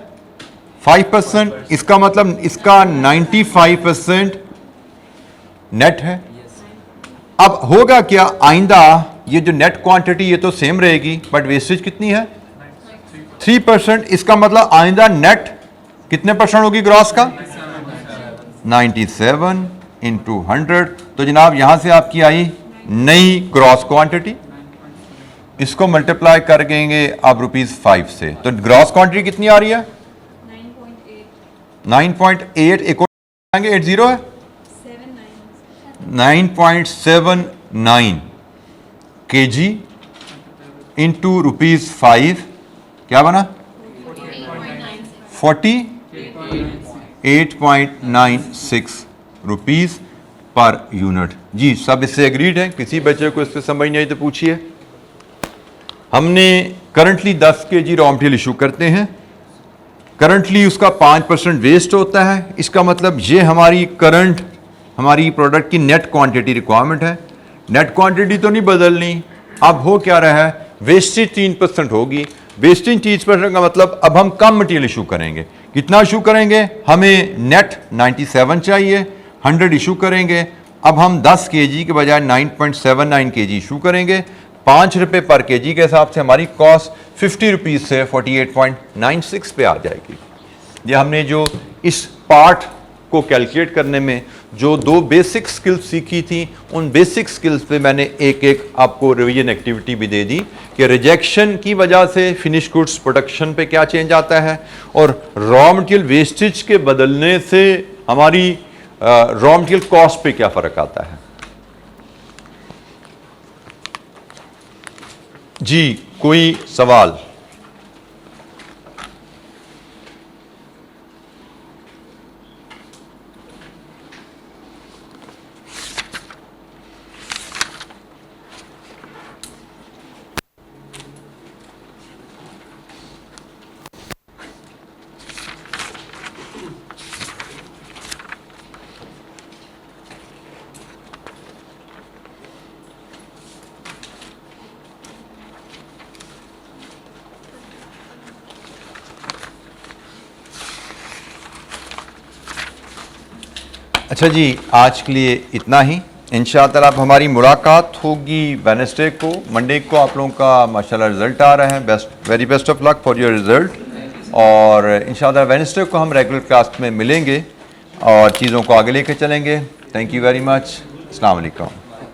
5%, इसका मतलब इसका 95% नेट है। अब होगा क्या आइंदा, ये जो नेट क्वांटिटी ये तो सेम रहेगी बट वेस्टेज कितनी है? 3%। इसका मतलब आइंदा नेट कितने परसेंट होगी ग्रॉस का? 97 इंटू 100। तो जनाब यहां से आपकी आई नई ग्रॉस क्वांटिटी, इसको मल्टीप्लाई कर देंगे अब ₹5 से, तो ग्रॉस क्वांटिटी कितनी आ रही है? 9.8। एक और 80 है 9.79 kg इंटू ₹5 क्या बना? 48.96 रुपीज पर यूनिट। जी सब इससे एग्रीड हैं? किसी बच्चे को इससे समझ नहीं आई तो पूछिए। हमने currently 10 kg raw material issue करते हैं, करंटली उसका 5% वेस्ट होता है। इसका मतलब ये हमारी करंट हमारी प्रोडक्ट की नेट क्वांटिटी रिक्वायरमेंट है। नेट क्वांटिटी तो नहीं बदलनी। अब हो क्या रहा है? वेस्टेज 3% होगी। वेस्टेज 3% का मतलब अब हम कम मटेरियल इशू करेंगे। कितना इशू करेंगे? हमें नेट 97 चाहिए, 100 इशू करेंगे। अब हम 10 kg के बजाय 9.79 kg इशू करेंगे। 5 रुपये पर केजी के हिसाब से हमारी कॉस्ट 50 रुपीज़ से 48.96 पे आ जाएगी। ये हमने जो इस पार्ट को कैलकुलेट करने में जो 2 बेसिक स्किल्स सीखी थी, उन बेसिक स्किल्स पे मैंने एक एक आपको रिवीजन एक्टिविटी भी दे दी कि रिजेक्शन की वजह से फिनिश गुड्स प्रोडक्शन पे क्या चेंज आता है और रॉ मटेरियल वेस्टेज के बदलने से हमारी रॉ मटेरियल कॉस्ट पे क्या फ़र्क आता है। जी कोई सवाल? अच्छा जी, आज के लिए इतना ही। इंशाअल्लाह अब हमारी मुलाकात होगी वेडनेसडे को। मंडे को आप लोगों का माशाल्लाह रिज़ल्ट आ रहे हैं। Very best of luck for your result. और इंशाअल्लाह वेडनेसडे को हम रेगुलर क्लास में मिलेंगे और चीज़ों को आगे लेके चलेंगे। Thank you very much. अस्सलाम वालेकुम।